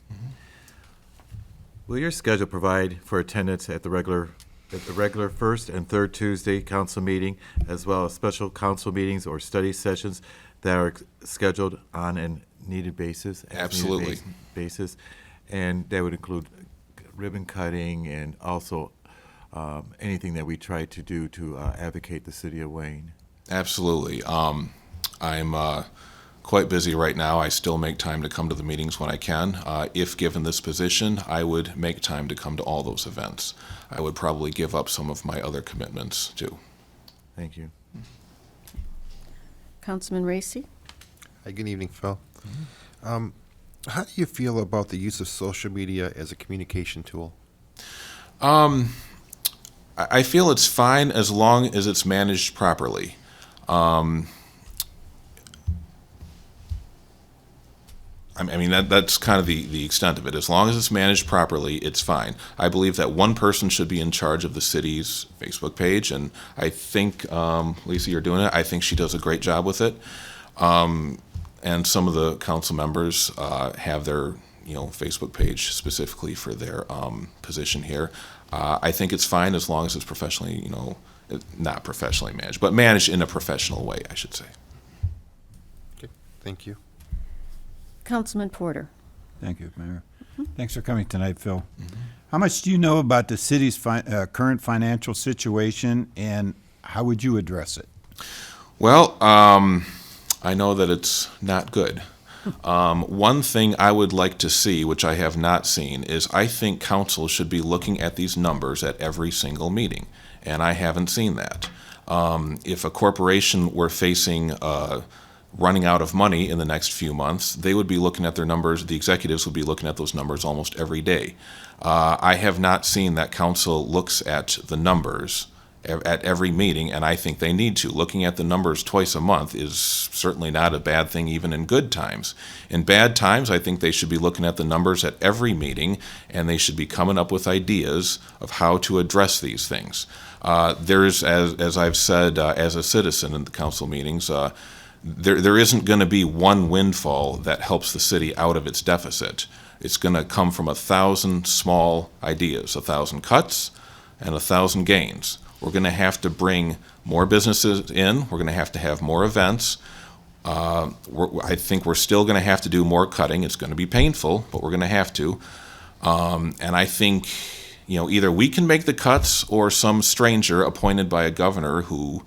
Will your schedule provide for attendance at the regular first and third Tuesday council meeting, as well as special council meetings or study sessions that are scheduled on a needed basis? Absolutely. Basis, and that would include ribbon cutting and also anything that we try to do to advocate the city of Wayne. Absolutely. I'm quite busy right now. I still make time to come to the meetings when I can. If given this position, I would make time to come to all those events. I would probably give up some of my other commitments, too. Thank you. Councilman Racy? Hi, good evening, Phil. How do you feel about the use of social media as a communication tool? I feel it's fine as long as it's managed properly. I mean, that's kind of the extent of it. As long as it's managed properly, it's fine. I believe that one person should be in charge of the city's Facebook page, and I think, Lisa, you're doing it. I think she does a great job with it. And some of the council members have their, Facebook page specifically for their position here. I think it's fine as long as it's professionally, not professionally managed, but managed in a professional way, I should say. Okay, thank you. Councilman Porter. Thank you, Mayor. Thanks for coming tonight, Phil. How much do you know about the city's current financial situation, and how would you address it? Well, I know that it's not good. One thing I would like to see, which I have not seen, is I think council should be looking at these numbers at every single meeting, and I haven't seen that. If a corporation were facing running out of money in the next few months, they would be looking at their numbers, the executives would be looking at those numbers almost every day. I have not seen that council looks at the numbers at every meeting, and I think they need to. Looking at the numbers twice a month is certainly not a bad thing, even in good times. In bad times, I think they should be looking at the numbers at every meeting, and they should be coming up with ideas of how to address these things. There's, as I've said as a citizen in the council meetings, there isn't going to be one windfall that helps the city out of its deficit. It's going to come from 1,000 small ideas, 1,000 cuts and 1,000 gains. We're going to have to bring more businesses in. We're going to have more events. I think we're still going to have to do more cutting. It's going to be painful, but we're going to have to. And I think either we can make the cuts or some stranger appointed by a governor who,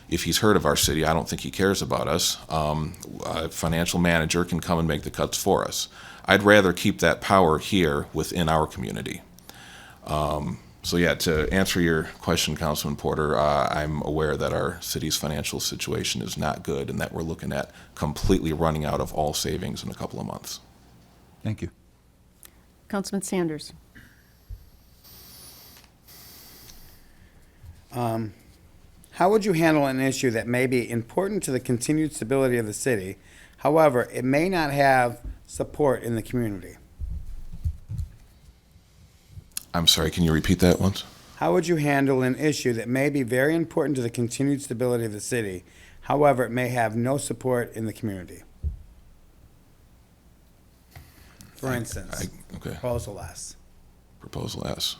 if he's heard of our city, I don't think he cares about us, a financial manager can come and make the cuts for us. I'd rather keep that power here within our community. So yeah, to answer your question, Councilman Porter, I'm aware that our city's financial situation is not good and that we're looking at completely running out of all savings in a couple of months. Thank you. Councilman Sanders. How would you handle an issue that may be important to the continued stability of the city, however, it may not have support in the community? I'm sorry, can you repeat that once? How would you handle an issue that may be very important to the continued stability of the city, however, it may have no support in the community? For instance, Okay, Proposal S. Proposal S.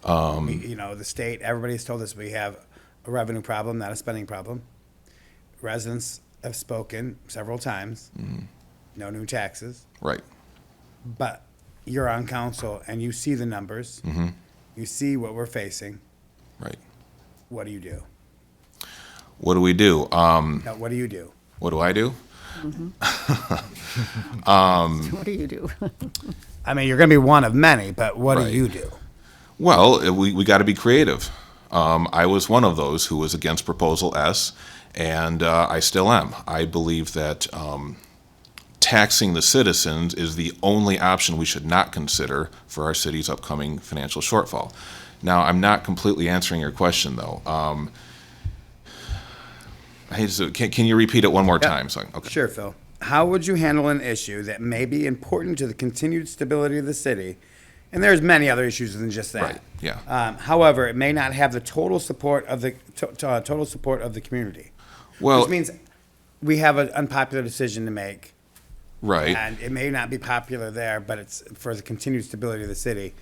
The state, everybody's told us we have a revenue problem, not a spending problem. Residents have spoken several times, no new taxes, Right. but you're on council and you see the numbers, you see what we're facing. Right. What do you do? What do we do? Now, what do you do? What do I do? What do you do? I mean, you're going to be one of many, but what do Right. you do? Well, we got to be creative. I was one of those who was against Proposal S, and I still am. I believe that taxing the citizens is the only option we should not consider for our city's upcoming financial shortfall. Now, I'm not completely answering your question, though. Can you repeat it one more time? Okay. Sure, Phil. How would you handle an issue that may be important to the continued stability of the city? And there's many other issues than just that. Right, yeah. However, it may not have the total support of the total support of the community. Well, Which means we have an unpopular decision to make, right. and it may not be popular there, but it's for the continued stability of the city.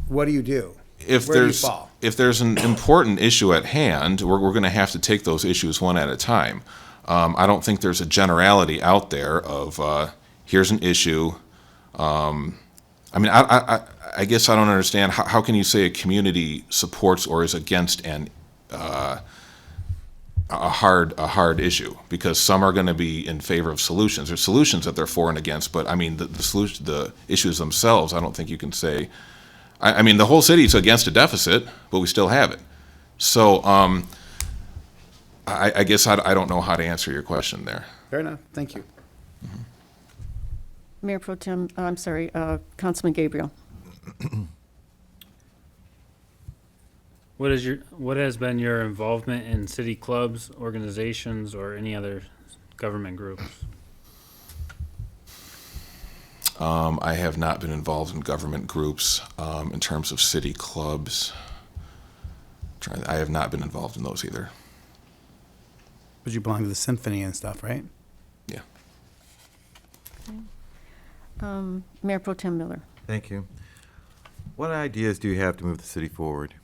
What do you do? If Where do you there's fall? if there's an important issue at hand, we're going to have to take those issues one at a time. I don't think there's a generality out there of here's an issue. I guess I don't understand how can you say a community supports or is against a hard issue, because some are going to be in favor of solutions. There's solutions that they're for and against, but I mean the issues themselves, I don't think you can say. I mean, the whole city's against a deficit, but we still have it. So I guess I don't know how to answer your question there. Fair enough. Thank you. Mayor Pro Tem, Councilman Gabriel. What has been your involvement in city clubs, organizations, or any other government groups? I have not been involved in government groups in terms of city clubs. I have not been involved in those either. But you belong to the symphony and stuff, right? Yeah. Mayor Pro Tem Miller. Thank you. What ideas do you have to move the city forward?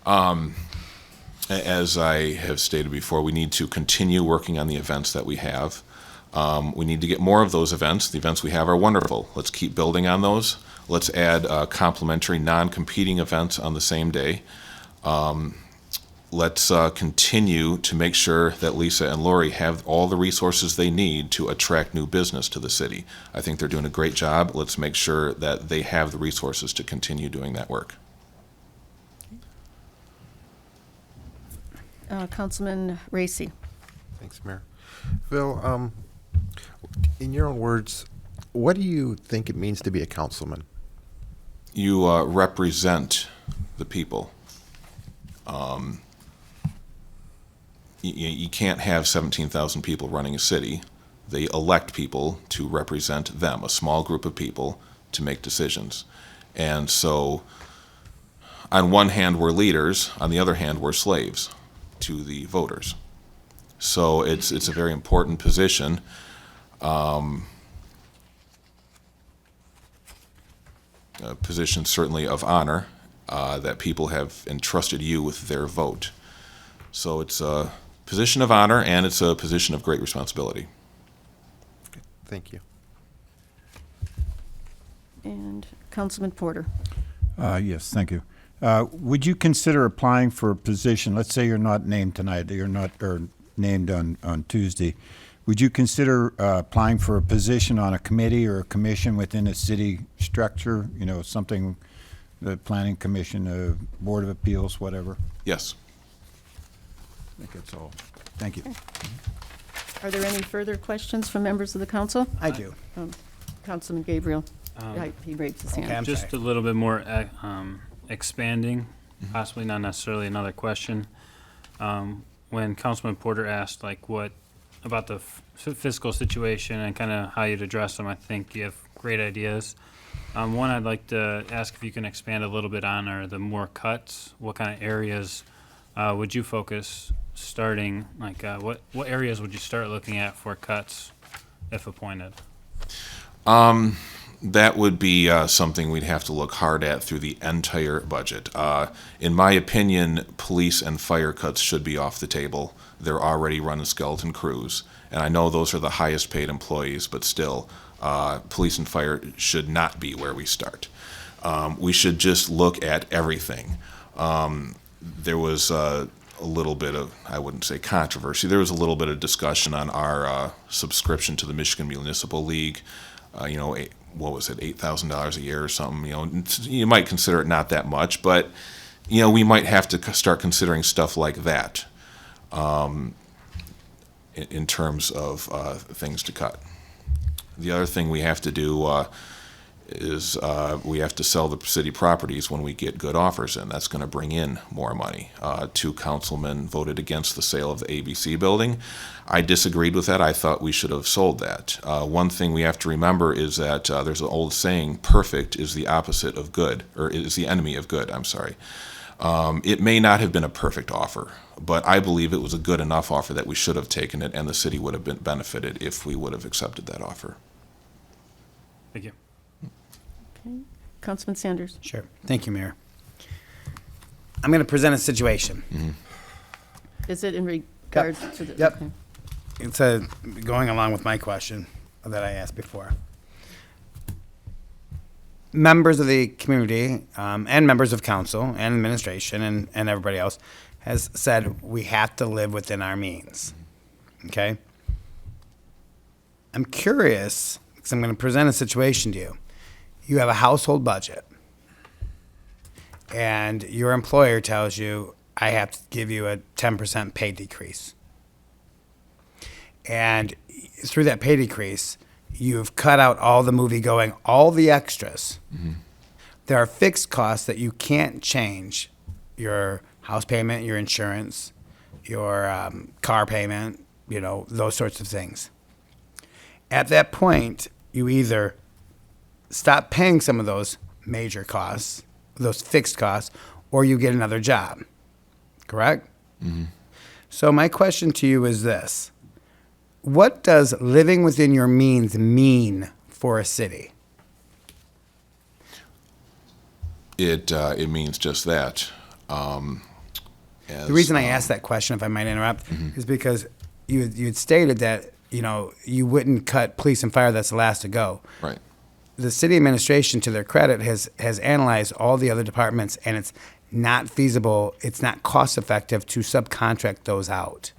As I have stated before, we need to continue working on the events that we have. We need to get more of those events. The events we have are wonderful. Let's keep building on those. Let's add complementary, non-competing events on the same day. Let's continue to make sure that Lisa and Lori have all the resources they need to attract new business to the city. I think they're doing a great job. Let's make sure that they have the resources to continue doing that work. Councilman Racy. Thanks, Mayor. Phil, in your own words, what do you think it means to be a councilman? You represent the people. You can't have 17,000 people running a city. They elect people to represent them, a small group of people, to make decisions. And so, on one hand, we're leaders. On the other hand, we're slaves to the voters. So it's a very important position. A position certainly of honor that people have entrusted you with their vote. So it's a position of honor and it's a position of great responsibility. Thank you. And Councilman Porter. Yes, thank you. Would you consider applying for a position, let's say you're not named tonight, you're not, or named on Tuesday, would you consider applying for a position on a committee or a commission within a city structure, you know, something, the planning commission, board of appeals, whatever? Yes. I think that's all. Thank you. Are there any further questions from members of the council? I do. Councilman Gabriel, he raised his hand. Okay, I'm Just sorry. a little bit more expanding, possibly not necessarily another question. When Councilman Porter asked, like, what about the fiscal situation and kind of how you'd address them, I think you have great ideas. One I'd like to ask if you can expand a little bit on are the more cuts. What kind of areas would you focus starting? Like, what areas would you start looking at for cuts if appointed? That would be something we'd have to look hard at through the entire budget. In my opinion, police and fire cuts should be off the table. They're already running skeleton crews, and I know those are the highest paid employees, but still, police and fire should not be where we start. We should just look at everything. There was a little bit of, I wouldn't say controversy, there was a little bit of discussion on our subscription to the Michigan Municipal League. You know, what was it, $8,000 a year or something? You know, you might consider it not that much, but you know, we might have to start considering stuff like that in terms of things to cut. The other thing we have to do is we have to sell the city properties when we get good offers in. That's going to bring in more money. 2 councilmen voted against the sale of the ABC building. I disagreed with that. I thought we should have sold that. One thing we have to remember is that there's an old saying, perfect is the opposite of good, or is the enemy of good, I'm sorry. It may not have been a perfect offer, but I believe it was a good enough offer that we should have taken it, and the city would have been benefited if we would have accepted that offer. Thank you. Councilman Sanders. Sure. Thank you, Mayor. I'm going to present a situation. Is it in regards to the? Yep. okay. It's going along with my question that I asked before. Members of the community and members of council and administration and everybody else has said we have to live within our means. Okay? I'm curious because I'm going to present a situation to you. You have a household budget, and your employer tells you, I have to give you a 10% pay decrease. And through that pay decrease, you've cut out all the movie going, all the extras. There are fixed costs that you can't change. Your house payment, your insurance, your car payment, you know, those sorts of things. At that point, you either stop paying some of those major costs, those fixed costs, or you get another job. Correct? So my question to you is this. What does living within your means mean for a city? It means just that. The reason I asked that question, if I might interrupt, is because you had stated that, you know, you wouldn't cut police and fire, that's the last to go. Right. The city administration, to their credit, has analyzed all the other departments, and it's not feasible, it's not cost effective to subcontract those out.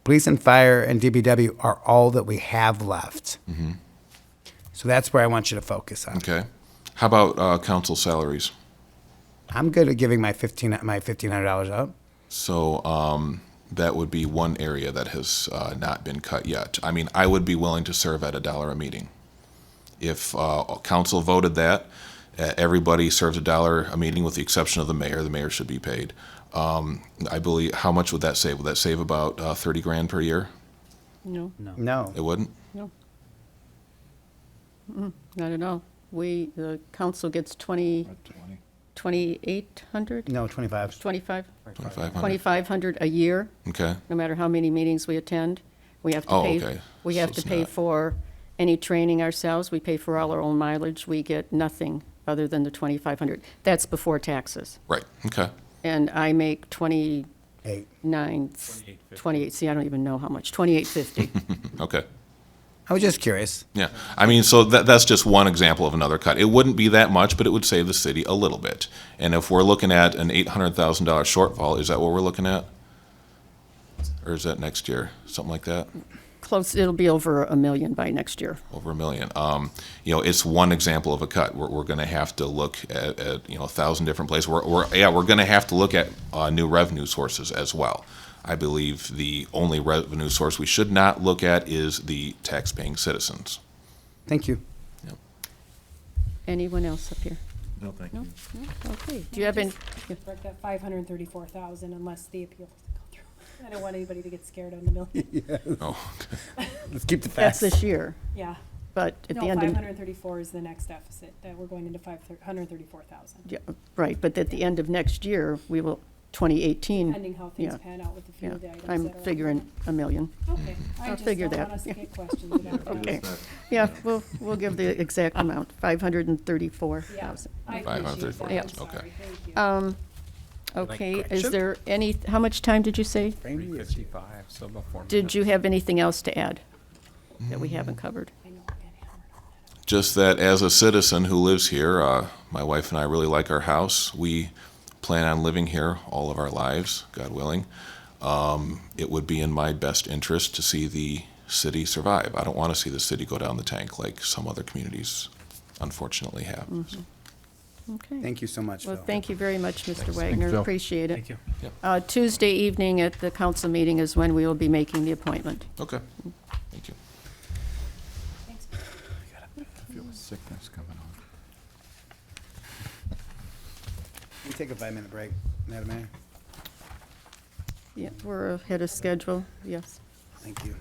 Police and fire and DPW are all that we have left. So that's where I want you to focus on. Okay. How about council salaries? I'm good at giving my $1,500 up. So that would be one area that has not been cut yet. I mean, I would be willing to serve at $1 a meeting. If council voted that, everybody serves $1 a meeting with the exception of the mayor should be paid. I believe, how much would that save? Would that save about $30,000 per year? No, No. It wouldn't? no. Not at all. The council gets 2,800? No, 25. 25? 2,500? 2,500 a year, Okay. no matter how many meetings we attend. We have to Oh, pay. okay. We So have to it's pay not- for any training ourselves. We pay for all our own mileage. We get nothing other than the 2,500. That's before taxes. Right. Okay. And I make 29, 28, see, I don't even know how much, 28.50. Okay. I was just curious. Yeah, I mean, so that's just one example of another cut. It wouldn't be that much, but it would save the city a little bit. And if we're looking at an $800,000 shortfall, is that what we're looking at? Or is that next year, something like that? Close, it'll be over $1 million by next year. Over $1 million. You know, it's one example of a cut. We're going to have to look at 1,000 different places. We're going to have to look at new revenue sources as well. I believe the only revenue source we should not look at is the tax-paying citizens. Thank you. Anyone else up here? No, thank No? you. No? Okay. Do you have any? Correct that 534,000 unless the appeal doesn't go through. I don't want anybody to get scared on the million. Oh, Let's keep the That's facts. this year, Yeah. but at No, the end of. 534 is the next deficit, that we're going into 134,000. Yeah, right, but at the end of next year, we will, 2018. Depending how things yeah, pan out with a few yeah. of the items I'm that are. figuring $1 million. Okay. I I'll just figure don't that, want us to yeah. get questions about that. Okay, yeah, we'll give the exact amount, 534,000. Yeah, I appreciate 534, that. I'm okay. sorry. Thank you. Okay, is correction? there any, how much time did you say? 3:55, so about 4 minutes. Did you have anything else to add that we haven't covered? I know we're getting hammered on that. just that as a citizen who lives here, my wife and I really like our house. We plan on living here all of our lives, God willing. It would be in my best interest to see the city survive. I don't want to see the city go down the tank like some other communities unfortunately have. Okay. Thank you so much, Phil. Well, thank you very much, Mr. Wagner, Phil. appreciate it. Thank you. Tuesday evening at the council meeting is when we will be making the appointment. Okay, thank you. I feel a sickness coming on. We take a 5-minute break, Madam Mayor. Yeah, we're ahead of schedule, yes. Thank you.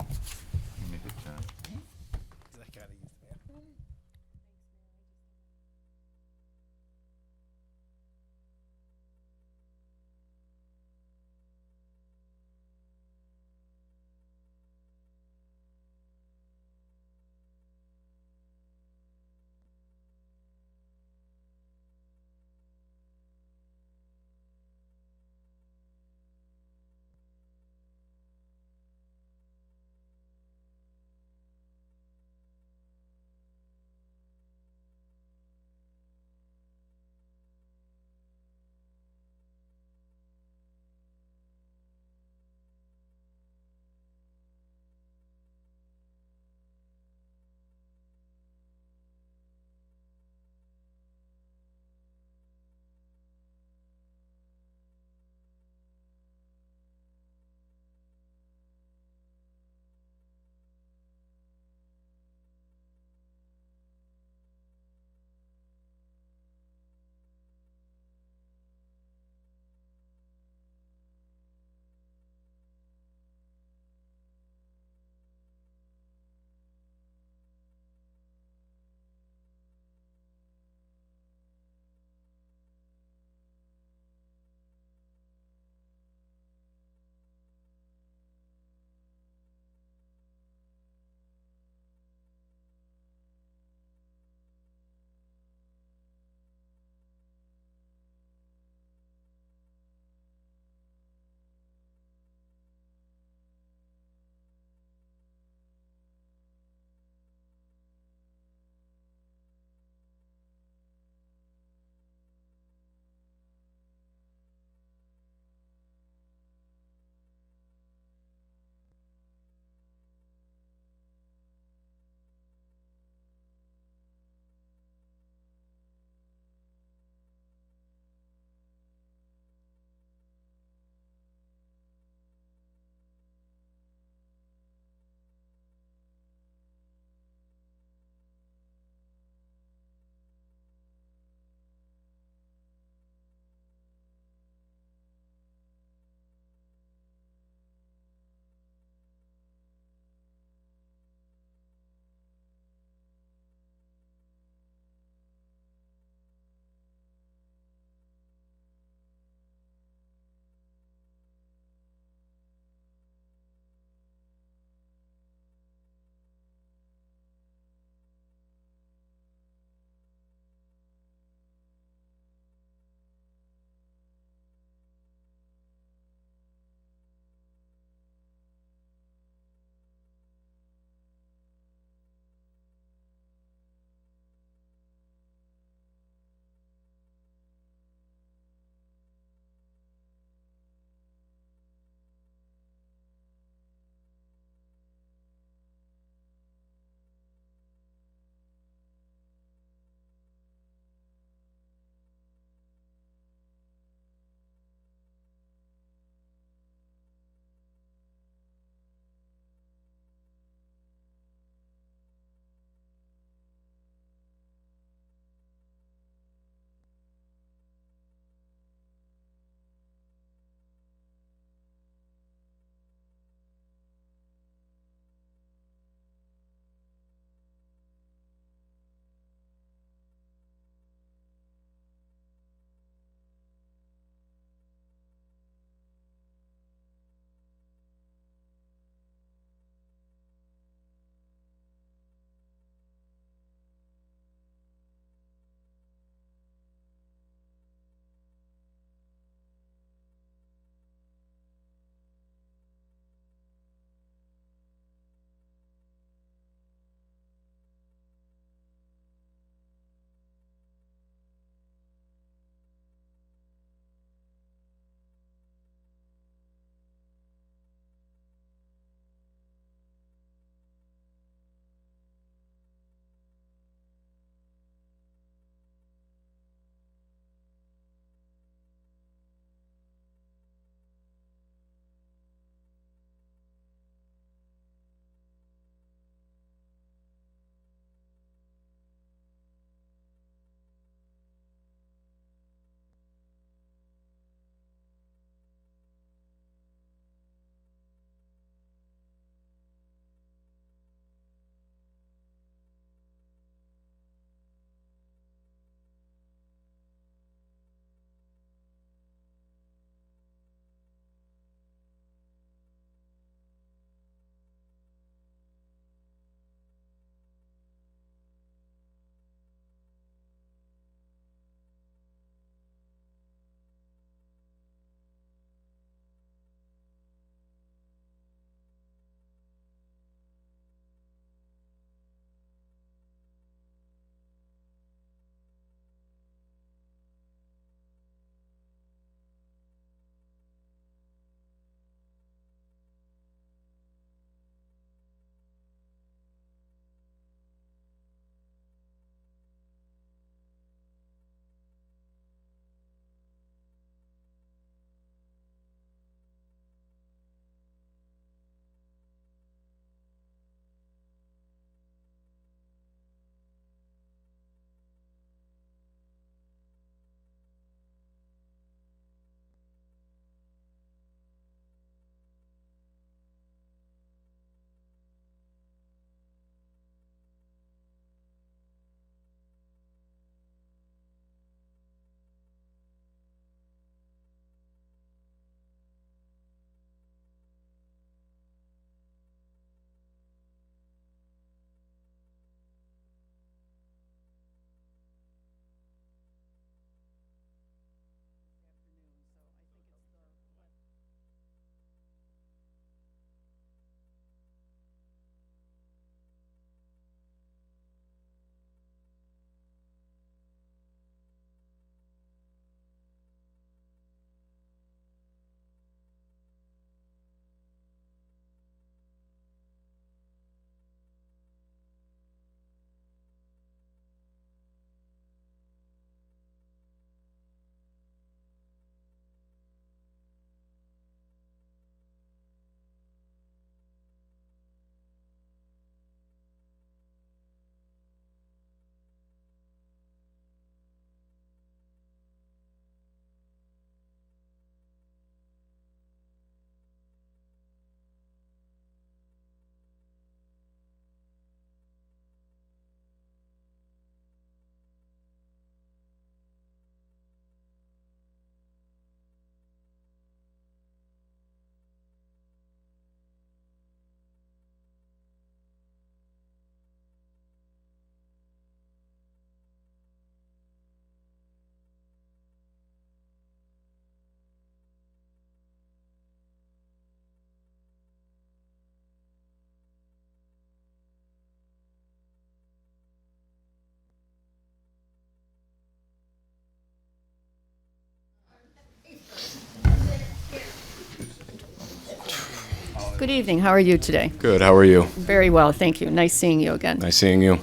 Good evening. How are you today? Good, how are you? Very well, thank you. Nice seeing you again. Nice seeing you.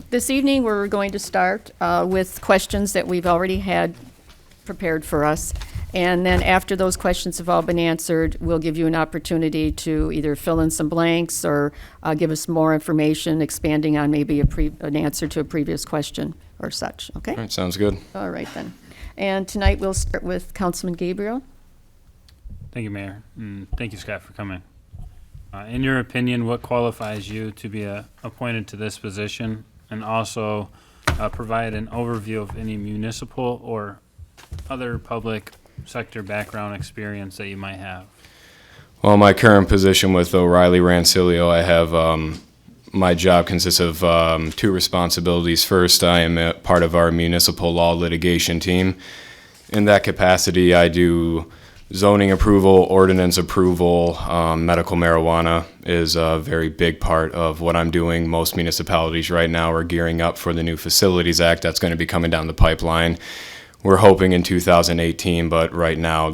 This evening, we're going to start with questions that we've already had prepared for us. And then after those questions have all been answered, we'll give you an opportunity to either fill in some blanks or give us more information, expanding on maybe an answer to a previous question or such, okay? All right, sounds good. All right, then. And tonight, we'll start with Councilman Gabriel. Thank you, Mayor. And thank you, Scott, for coming. In your opinion, what qualifies you to be appointed to this position? And also provide an overview of any municipal or other public sector background experience that you might have. Well, my current position with O'Reilly Rancilio, I have my job consists of two responsibilities. First, I am a part of our municipal law litigation team. In that capacity, I do zoning approval, ordinance approval. Medical marijuana is a very big part of what I'm doing. Most municipalities right now are gearing up for the new Facilities Act that's going to be coming down the pipeline. We're hoping in 2018, but right now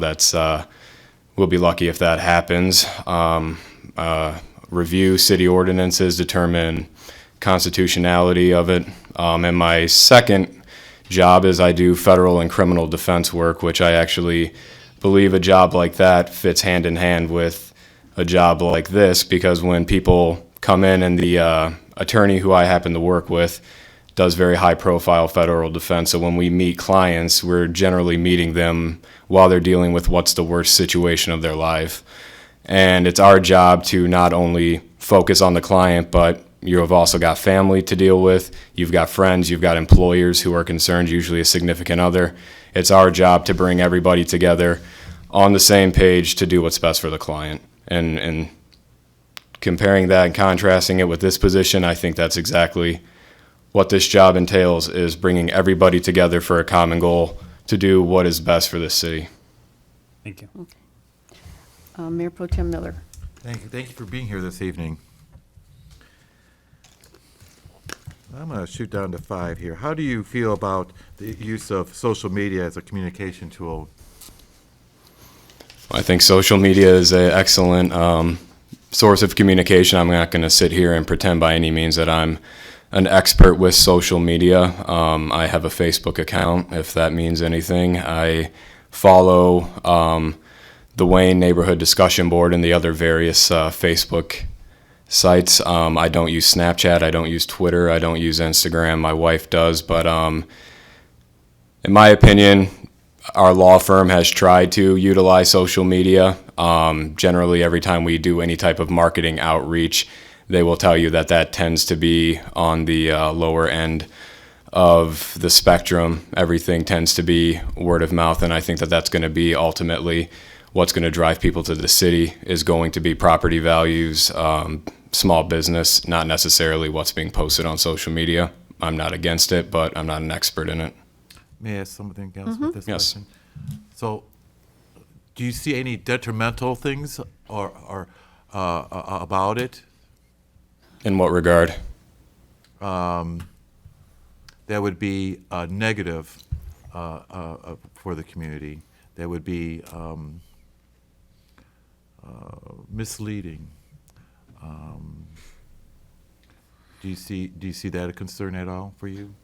we'll be lucky if that happens. Review city ordinances, determine constitutionality of it. And my second job is I do federal and criminal defense work, which I actually believe a job like that fits hand in hand with a job like this, because when people come in and the attorney who I happen to work with does very high profile federal defense, so when we meet clients, we're generally meeting them while they're dealing with what's the worst situation of their life. And it's our job to not only focus on the client, but you have also got family to deal with, you've got friends, you've got employers who are concerned, usually a significant other. It's our job to bring everybody together on the same page to do what's best for the client. And comparing that and contrasting it with this position, I think that's exactly what this job entails, is bringing everybody together for a common goal to do what is best for this city. Thank you. Okay. Mayor Pro Tem Miller. Thank you for being here this evening. I'm going to shoot down to 5 here. How do you feel about the use of social media as a communication tool? I think social media is an excellent source of communication. I'm not going to sit here and pretend by any means that I'm an expert with social media. I have a Facebook account, if that means anything. I follow the Wayne Neighborhood Discussion Board and the other various Facebook sites. I don't use Snapchat, I don't use Twitter, I don't use Instagram. My wife does, but in my opinion, our law firm has tried to utilize social media. Generally, every time we do any type of marketing outreach, they will tell you that that tends to be on the lower end of the spectrum. Everything tends to be word of mouth, and I think that that's going to be ultimately what's going to drive people to the city, is going to be property values, small business, not necessarily what's being posted on social media. I'm not against it, but I'm not an expert in it. May I ask something else with this Yes. question? So, do you see any detrimental things or about it? In what regard? That would be negative for the community. That would be misleading. Do you see that a concern at all for you?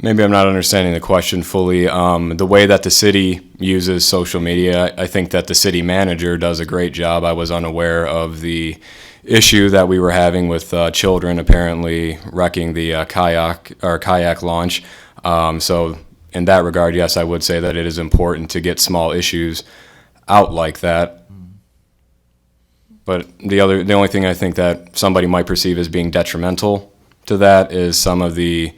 Maybe I'm not understanding the question fully. The way that the city uses social media, I think that the city manager does a great job. I was unaware of the issue that we were having with children apparently wrecking the kayak launch. So in that regard, yes, I would say that it is important to get small issues out like that. But the only thing I think that somebody might perceive as being detrimental to that is some of the,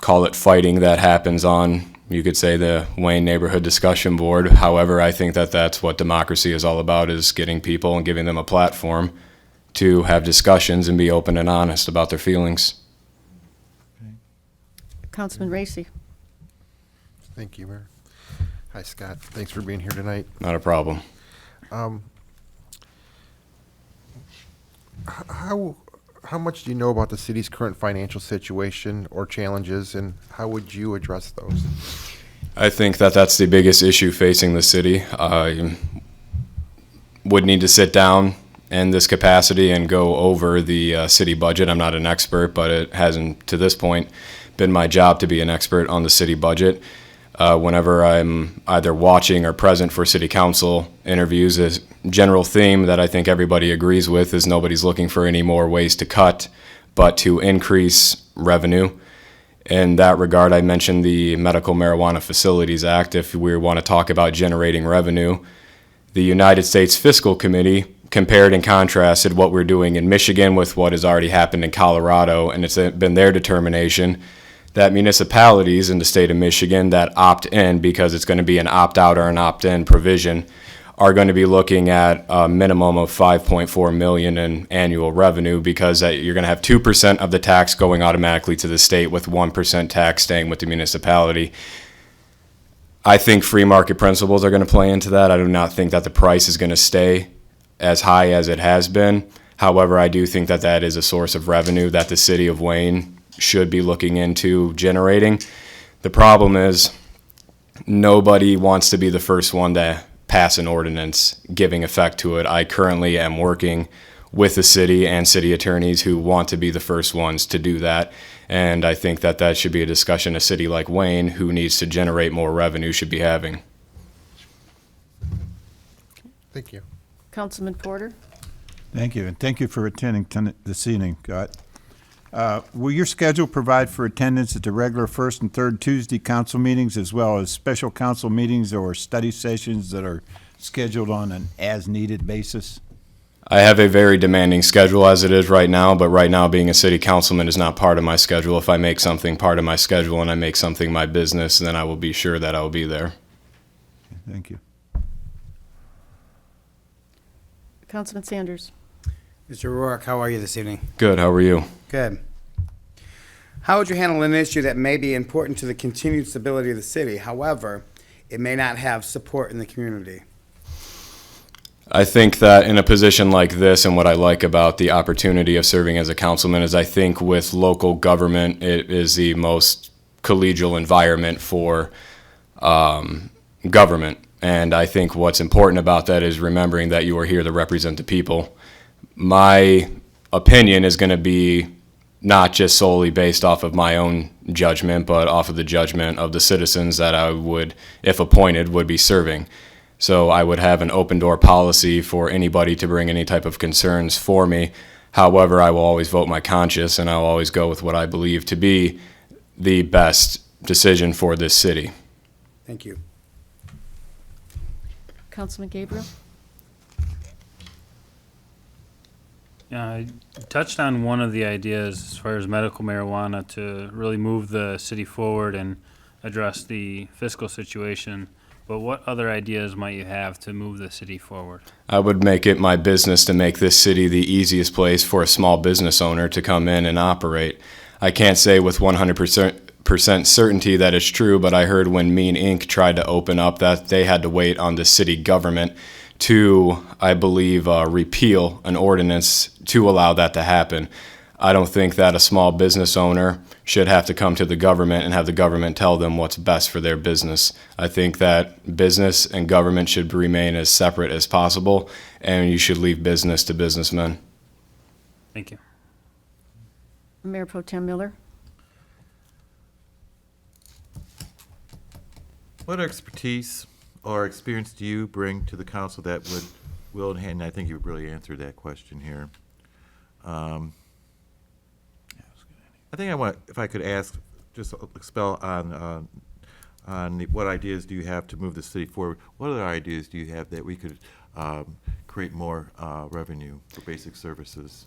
call it fighting, that happens on, you could say, the Wayne Neighborhood Discussion Board. However, I think that that's what democracy is all about, is getting people and giving them a platform to have discussions and be open and honest about their feelings. Councilman Racy. Thank you, Mayor. Hi, Scott. Thanks for being here tonight. Not a problem. How much do you know about the city's current financial situation or challenges, and how would you address those? I think that that's the biggest issue facing the city. would need to sit down in this capacity and go over the city budget. I'm not an expert, but it hasn't, to this point, been my job to be an expert on the city budget. Whenever I'm either watching or present for city council interviews, a general theme that I think everybody agrees with is nobody's looking for any more ways to cut, but to increase revenue. In that regard, I mentioned the Medical Marijuana Facilities Act. If we want to talk about generating revenue, the United States Fiscal Committee compared and contrasted what we're doing in Michigan with what has already happened in Colorado, and it's been their determination that municipalities in the state of Michigan that opt in, because it's going to be an opt-out or an opt-in provision, are going to be looking at a minimum of $5.4 million in annual revenue, because you're going to have 2% of the tax going automatically to the state with 1% tax staying with the municipality. I think free market principles are going to play into that. I do not think that the price is going to stay as high as it has been. However, I do think that that is a source of revenue that the city of Wayne should be looking into generating. The problem is nobody wants to be the first one to pass an ordinance giving effect to it. I currently am working with the city and city attorneys who want to be the first ones to do that. And I think that that should be a discussion a city like Wayne, who needs to generate more revenue, should be having. Thank you. Councilman Porter? Thank you, and thank you for attending this evening, Scott. Will your schedule provide for attendance at the regular first and third Tuesday council meetings, as well as special council meetings or study sessions that are scheduled on an as-needed basis? I have a very demanding schedule as it is right now, but right now being a city councilman is not part of my schedule. If I make something part of my schedule and I make something my business, then I will be sure that I will be there. Thank you. Councilman Sanders? Mr. Rourke, how are you this evening? Good, how are you? Good. How would you handle an issue that may be important to the continued stability of the city, however, it may not have support in the community? I think that in a position like this, and what I like about the opportunity of serving as a councilman, is I think with local government, it is the most collegial environment for government. And I think what's important about that is remembering that you are here to represent the people. My opinion is going to be not just solely based off of my own judgment, but off of the judgment of the citizens that I would, if appointed, would be serving. So I would have an open door policy for anybody to bring any type of concerns for me. However, I will always vote my conscience, and I'll always go with what I believe to be the best decision for this city. Thank you. Councilman Gabriel? I touched on one of the ideas as far as medical marijuana to really move the city forward and address the fiscal situation. But what other ideas might you have to move the city forward? I would make it my business to make this city the easiest place for a small business owner to come in and operate. I can't say with 100% certainty that it's true, but I heard when Mean Inc. tried to open up that they had to wait on the city government to, I believe, repeal an ordinance to allow that to happen. I don't think that a small business owner should have to come to the government and have the government tell them what's best for their business. I think that business and government should remain as separate as possible, and you should leave business to businessmen. Thank you. Mayor Pro Tem Miller? What expertise or experience do you bring to the council that will enhance, and I think you've really answered that question here. I think if I could ask, just expel on what ideas do you have to move the city forward? What other ideas do you have that we could create more revenue for basic services?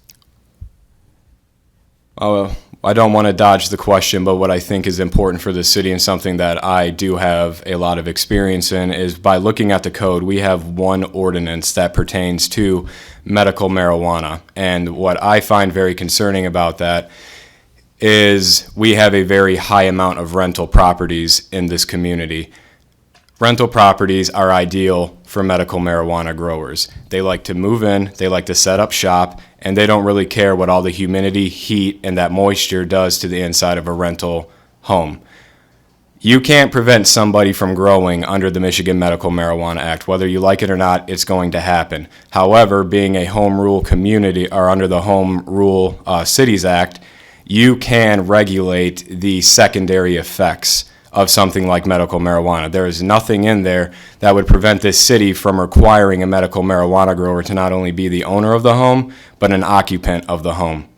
I don't want to dodge the question, but what I think is important for the city and something that I do have a lot of experience in is by looking at the code, we have one ordinance that pertains to medical marijuana. And what I find very concerning about that is we have a very high amount of rental properties in this community. Rental properties are ideal for medical marijuana growers. They like to move in, they like to set up shop, and they don't really care what all the humidity, heat, and that moisture does to the inside of a rental home. You can't prevent somebody from growing under the Michigan Medical Marijuana Act. Whether you like it or not, it's going to happen. However, being a home rule community, or under the Home Rule Cities Act, you can regulate the secondary effects of something like medical marijuana. There is nothing in there that would prevent this city from requiring a medical marijuana grower to not only be the owner of the home, but an occupant of the home.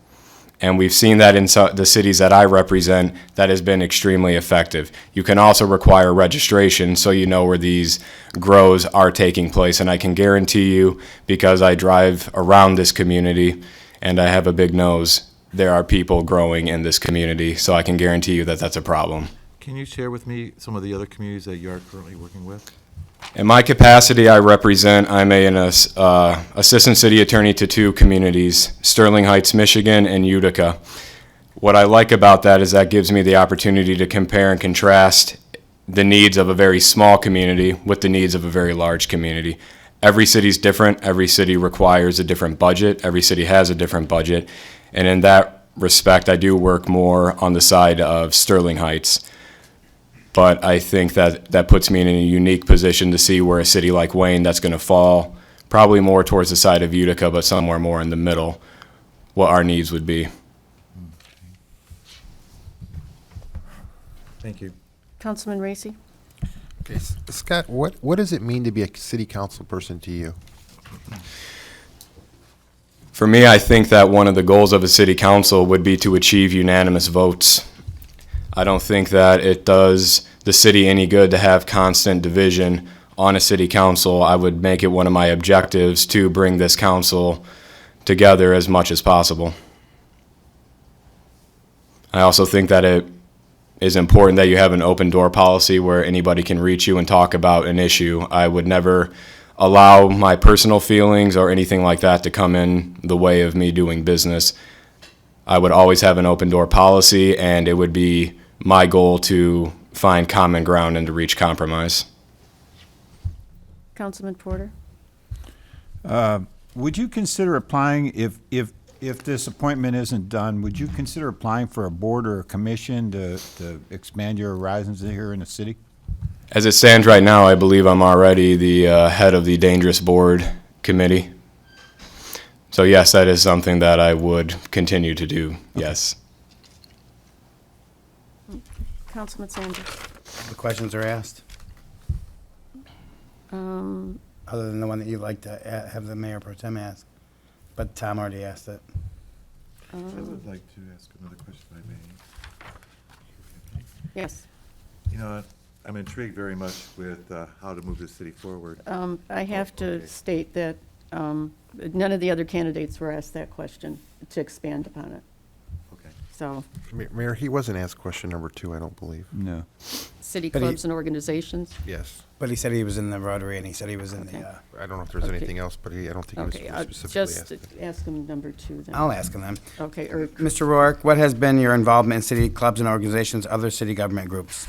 And we've seen that in the cities that I represent, that has been extremely effective. You can also require registration so you know where these grows are taking place. And I can guarantee you, because I drive around this community and I have a big nose, there are people growing in this community. So I can guarantee you that that's a problem. Can you share with me some of the other communities that you are currently working with? In my capacity, I'm an assistant city attorney to 2 communities, Sterling Heights, Michigan, and Utica. What I like about that is that gives me the opportunity to compare and contrast the needs of a very small community with the needs of a very large community. Every city's different. Every city requires a different budget. Every city has a different budget. And in that respect, I do work more on the side of Sterling Heights. But I think that puts me in a unique position to see where a city like Wayne, that's going to fall probably more towards the side of Utica, but somewhere more in the middle, what our needs would be. Thank you. Councilman Racy? Okay, Scott, what does it mean to be a city council person to you? For me, I think that one of the goals of a city council would be to achieve unanimous votes. I don't think that it does the city any good to have constant division on a city council. I would make it one of my objectives to bring this council together as much as possible. I also think that it is important that you have an open door policy where anybody can reach you and talk about an issue. I would never allow my personal feelings or anything like that to come in the way of me doing business. I would always have an open door policy, and it would be my goal to find common ground and to reach compromise. Councilman Porter? Would you consider applying, if this appointment isn't done, would you consider applying for a board or a commission to expand your horizons here in the city? As it stands right now, I believe I'm already the head of the Dangerous Board Committee. So yes, that is something that I would continue to do, yes. Councilman Sanders? The questions are asked, Um, other than the one that you'd like to have the mayor pro tem ask. But Tom already asked it. I would like to ask another question if I may. Yes. You know, I'm intrigued very much with how to move the city forward. I have to state that none of the other candidates were asked that question to expand upon it. Okay. So, Mayor, he wasn't asked question number 2, I don't believe. No. city But he- clubs and organizations? Yes. But he said he was in the Rotary and he said he was in the, I don't know if there's Okay. anything else, but I don't think Okay, he I'll was specifically just asked. ask him number 2 then. I'll ask him then. Okay, or Mr. Rourke, what has been your involvement in city clubs and organizations, other city government groups?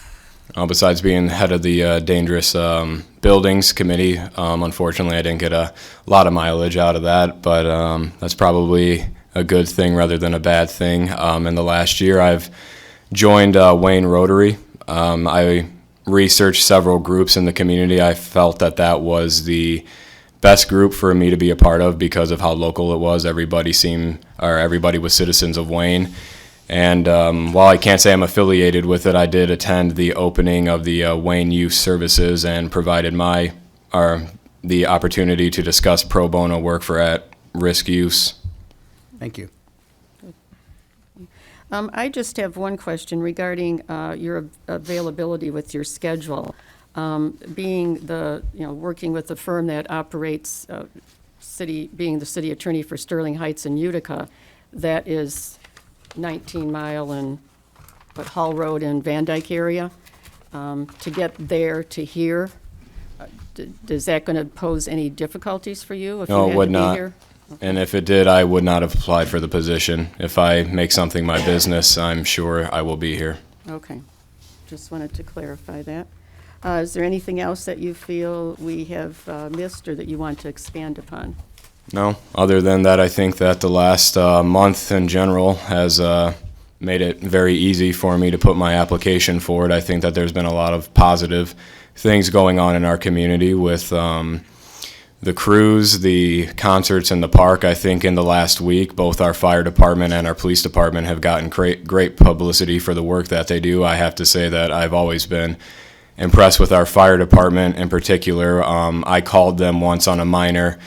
Besides being head of the Dangerous Buildings Committee, unfortunately I didn't get a lot of mileage out of that, but that's probably a good thing rather than a bad thing. In the last year, I've joined Wayne Rotary. I researched several groups in the community. I felt that that was the best group for me to be a part of because of how local it was. Everybody was citizens of Wayne. And while I can't say I'm affiliated with it, I did attend the opening of the Wayne Youth Services and provided the opportunity to discuss pro bono work for at-risk use. Thank you. I just have one question regarding your availability with your schedule. Being working with the firm that operates being the city attorney for Sterling Heights and Utica, that is 19 Mile and Hall Road and Van Dyke area. To get there to here, is that going to pose any difficulties for you if No, you it had would to be not. here? And if it did, I would not have applied for the position. If I make something my business, I'm sure I will be here. Okay, just wanted to clarify that. Is there anything else that you feel we have missed or that you want to expand upon? No, other than that, I think that the last month in general has made it very easy for me to put my application forward. I think that there's been a lot of positive things going on in our community with the cruise, the concerts in the park. I think in the last week, both our fire department and our police department have gotten great publicity for the work that they do. I have to say that I've always been impressed with our fire department in particular. I called them once on a minor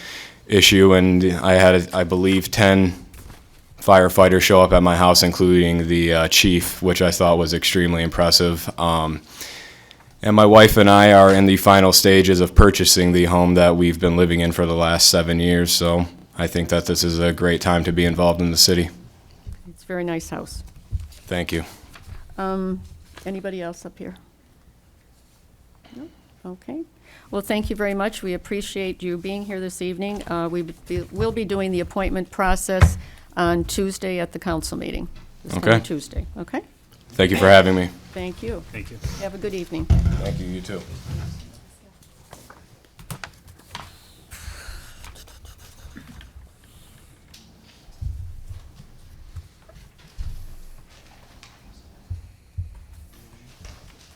issue, and I had, I believe, 10 firefighters show up at my house, including the chief, which I thought was extremely impressive. And my wife and I are in the final stages of purchasing the home that we've been living in for the last 7 years, so I think that this is a great time to be involved in the city. It's a very nice house. Thank you. Anybody else up here? No? Okay. Well, thank you very much. We appreciate you being here this evening. We'll be doing the appointment process on Tuesday at the council meeting. This Okay. coming Tuesday, okay? Thank you for having me. Thank you. Thank you. Have a good evening. Thank you, you too.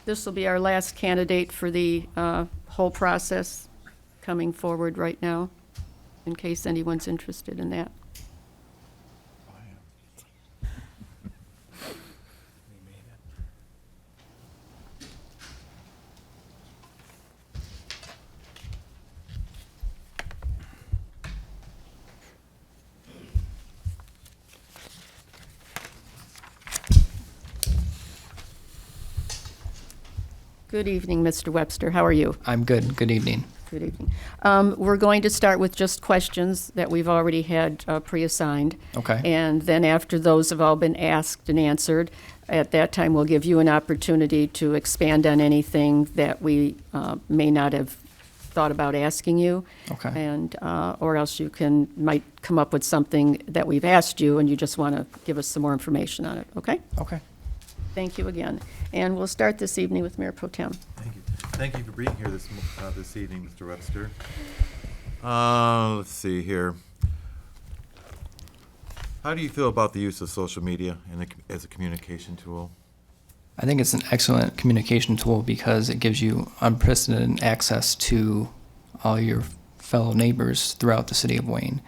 This will be our last candidate for the whole process coming forward right now, in case anyone's interested in that. Good evening, Mr. Webster. How are you? I'm good. Good evening. Good evening. We're going to start with just questions that we've already had pre-assigned. Okay. And then after those have all been asked and answered, at that time, we'll give you an opportunity to expand on anything that we may not have thought about asking you. Okay. And, or else you might come up with something that we've asked you and you just want to give us some more information on it, okay? Okay. Thank you again. And we'll start this evening with Mayor Pro Tem. Thank you. Thank you for being here this evening, Mr. Webster. Let's see here. How do you feel about the use of social media as a communication tool? I think it's an excellent communication tool because it gives you unprecedented access to all your fellow neighbors throughout the city of Wayne.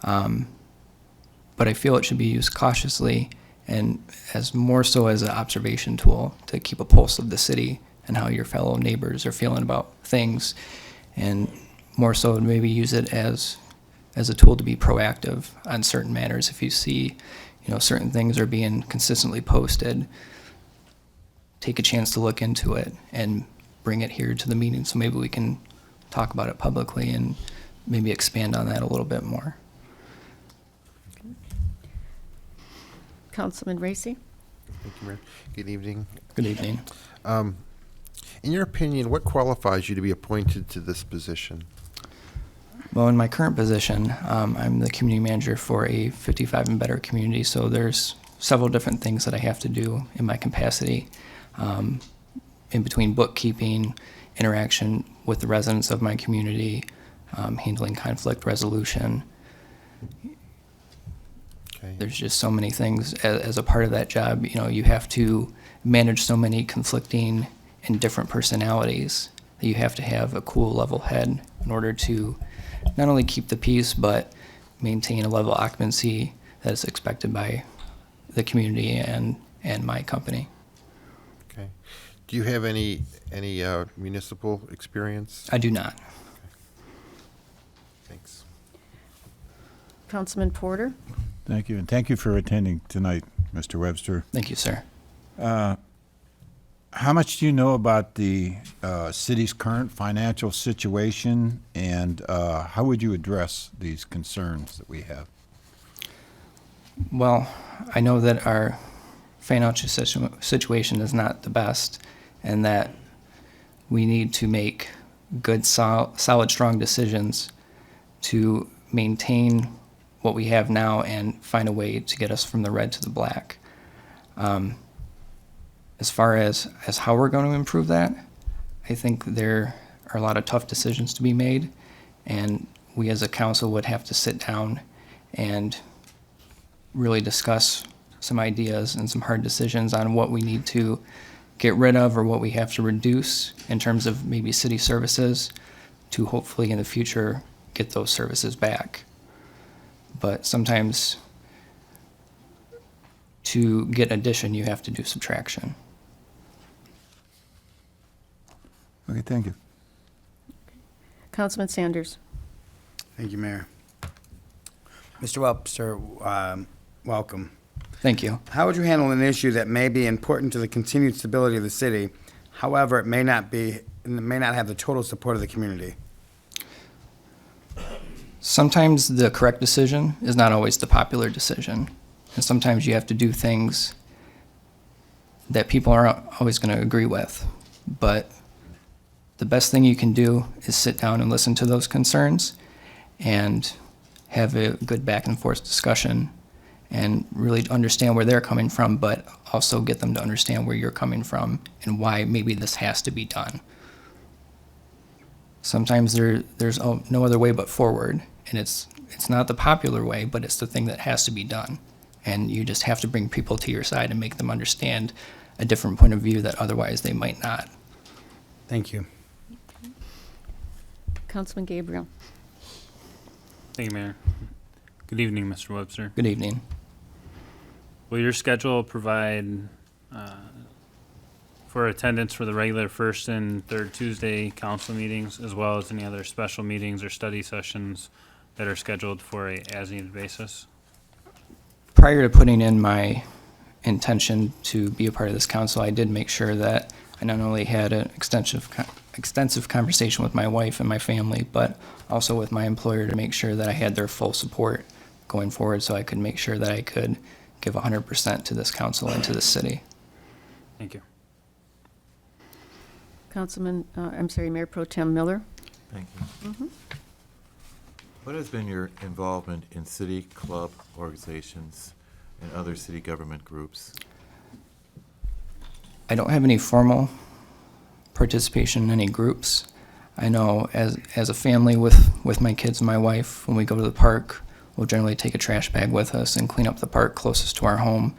But I feel it should be used cautiously and as more so as an observation tool to keep a pulse of the city and how your fellow neighbors are feeling about things, and more so to maybe use it as a tool to be proactive on certain matters. If you see, certain things are being consistently posted, take a chance to look into it and bring it here to the meeting so maybe we can talk about it publicly and maybe expand on that a little bit more. Councilman Racy? Thank you, Mayor. Good evening. Good evening. In your opinion, what qualifies you to be appointed to this position? Well, in my current position, I'm the community manager for a 55 and better community, so there's several different things that I have to do in my capacity, in between bookkeeping, interaction with the residents of my community, handling conflict resolution. Okay. There's just so many things as a part of that job. You have to manage so many conflicting and different personalities that you have to have a cool, level head in order to not only keep the peace, but maintain a level of occupancy that is expected by the community and my company. Okay. Do you have any municipal experience? I do not. Thanks. Councilman Porter? Thank you, and thank you for attending tonight, Mr. Webster. Thank you, sir. How much do you know about the city's current financial situation, and how would you address these concerns that we have? Well, I know that our financial situation is not the best, and that we need to make good, solid, strong decisions to maintain what we have now and find a way to get us from the red to the black. As far as how we're going to improve that, I think there are a lot of tough decisions to be made, and we as a council would have to sit down and really discuss some ideas and some hard decisions on what we need to get rid of or what we have to reduce in terms of maybe city services to hopefully in the future get those services back. But sometimes to get addition, you have to do subtraction. Okay, thank you. Councilman Sanders. Thank you, Mayor. Mr. Webster, welcome. Thank you. How would you handle an issue that may be important to the continued stability of the city, however, it may not have the total support of the community? Sometimes the correct decision is not always the popular decision. And sometimes you have to do things that people aren't always going to agree with. But the best thing you can do is sit down and listen to those concerns and have a good back and forth discussion and really understand where they're coming from, but also get them to understand where you're coming from and why maybe this has to be done. Sometimes there's no other way but forward, and it's not the popular way, but it's the thing that has to be done. And you just have to bring people to your side and make them understand a different point of view that otherwise they might not. Thank you. Councilman Gabriel. Thank you, Mayor. Good evening, Mr. Webster. Good evening. Will your schedule provide for attendance for the regular first and third Tuesday council meetings, as well as any other special meetings or study sessions that are scheduled for a as-needed basis? Prior to putting in my intention to be a part of this council, I did make sure that I not only had an extensive conversation with my wife and my family, but also with my employer to make sure that I had their full support going forward so I could make sure that I could give 100% to this council and to the city. Thank you. Mayor Pro Tem Miller. Thank you. What has been your involvement in city club organizations and other city government groups? I don't have any formal participation in any groups. I know as a family with my kids and my wife, when we go to the park, we'll generally take a trash bag with us and clean up the park closest to our home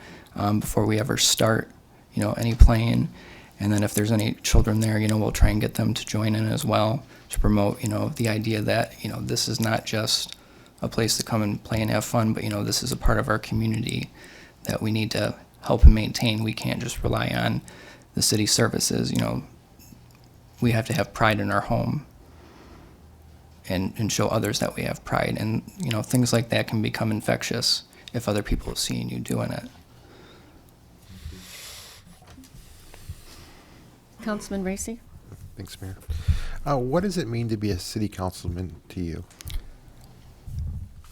before we ever start, any playing. And then if there's any children there, we'll try and get them to join in as well to promote, the idea that, this is not just a place to come and play and have fun, but, this is a part of our community that we need to help and maintain. We can't just rely on the city services, we have to have pride in our home and show others that we have pride. And, things like that can become infectious if other people are seeing you doing it. Councilman Racy. Thanks, Mayor. What does it mean to be a city councilman to you?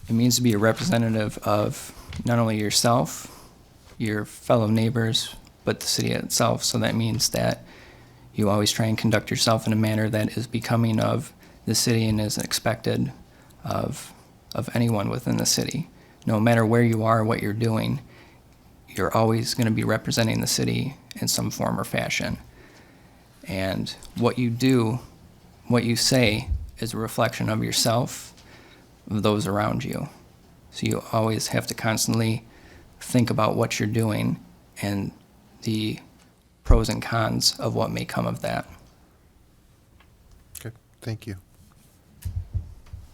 It means to be a representative of not only yourself, your fellow neighbors, but the city itself. So that means that you always try and conduct yourself in a manner that is becoming of the city and is expected of anyone within the city. No matter where you are, what you're doing, you're always going to be representing the city in some form or fashion. And what you do, what you say, is a reflection of yourself, of those around you. So you always have to constantly think about what you're doing and the pros and cons of what may come of that. Okay, thank you.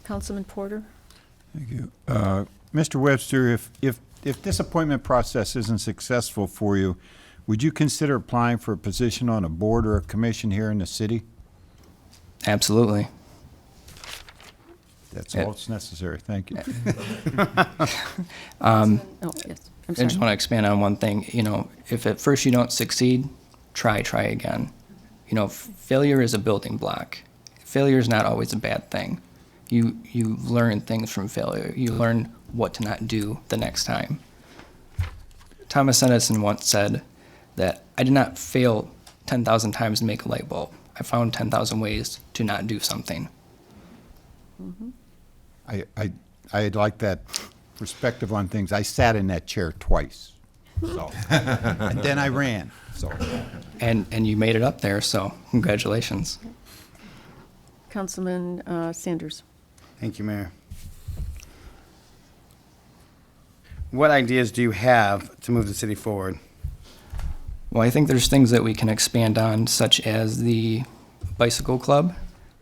Councilman Porter. Thank you. Mr. Webster, if this appointment process isn't successful for you, would you consider applying for a position on a board or a commission here in the city? Absolutely. That's all that's necessary. Thank you. Yes. I I'm just sorry. want to expand on one thing. If at first you don't succeed, try again. Failure is a building block. Failure is not always a bad thing. You learn things from failure. You learn what to not do the next time. Thomas Edison once said that I did not fail 10,000 times to make a light bulb. I found 10,000 ways to not do something. I like that perspective on things. I sat in that chair twice, so and then I ran. So And you made it up there, so congratulations. Councilman Sanders. Thank you, Mayor. what ideas do you have to move the city forward? Well, I think there's things that we can expand on, such as the bicycle club.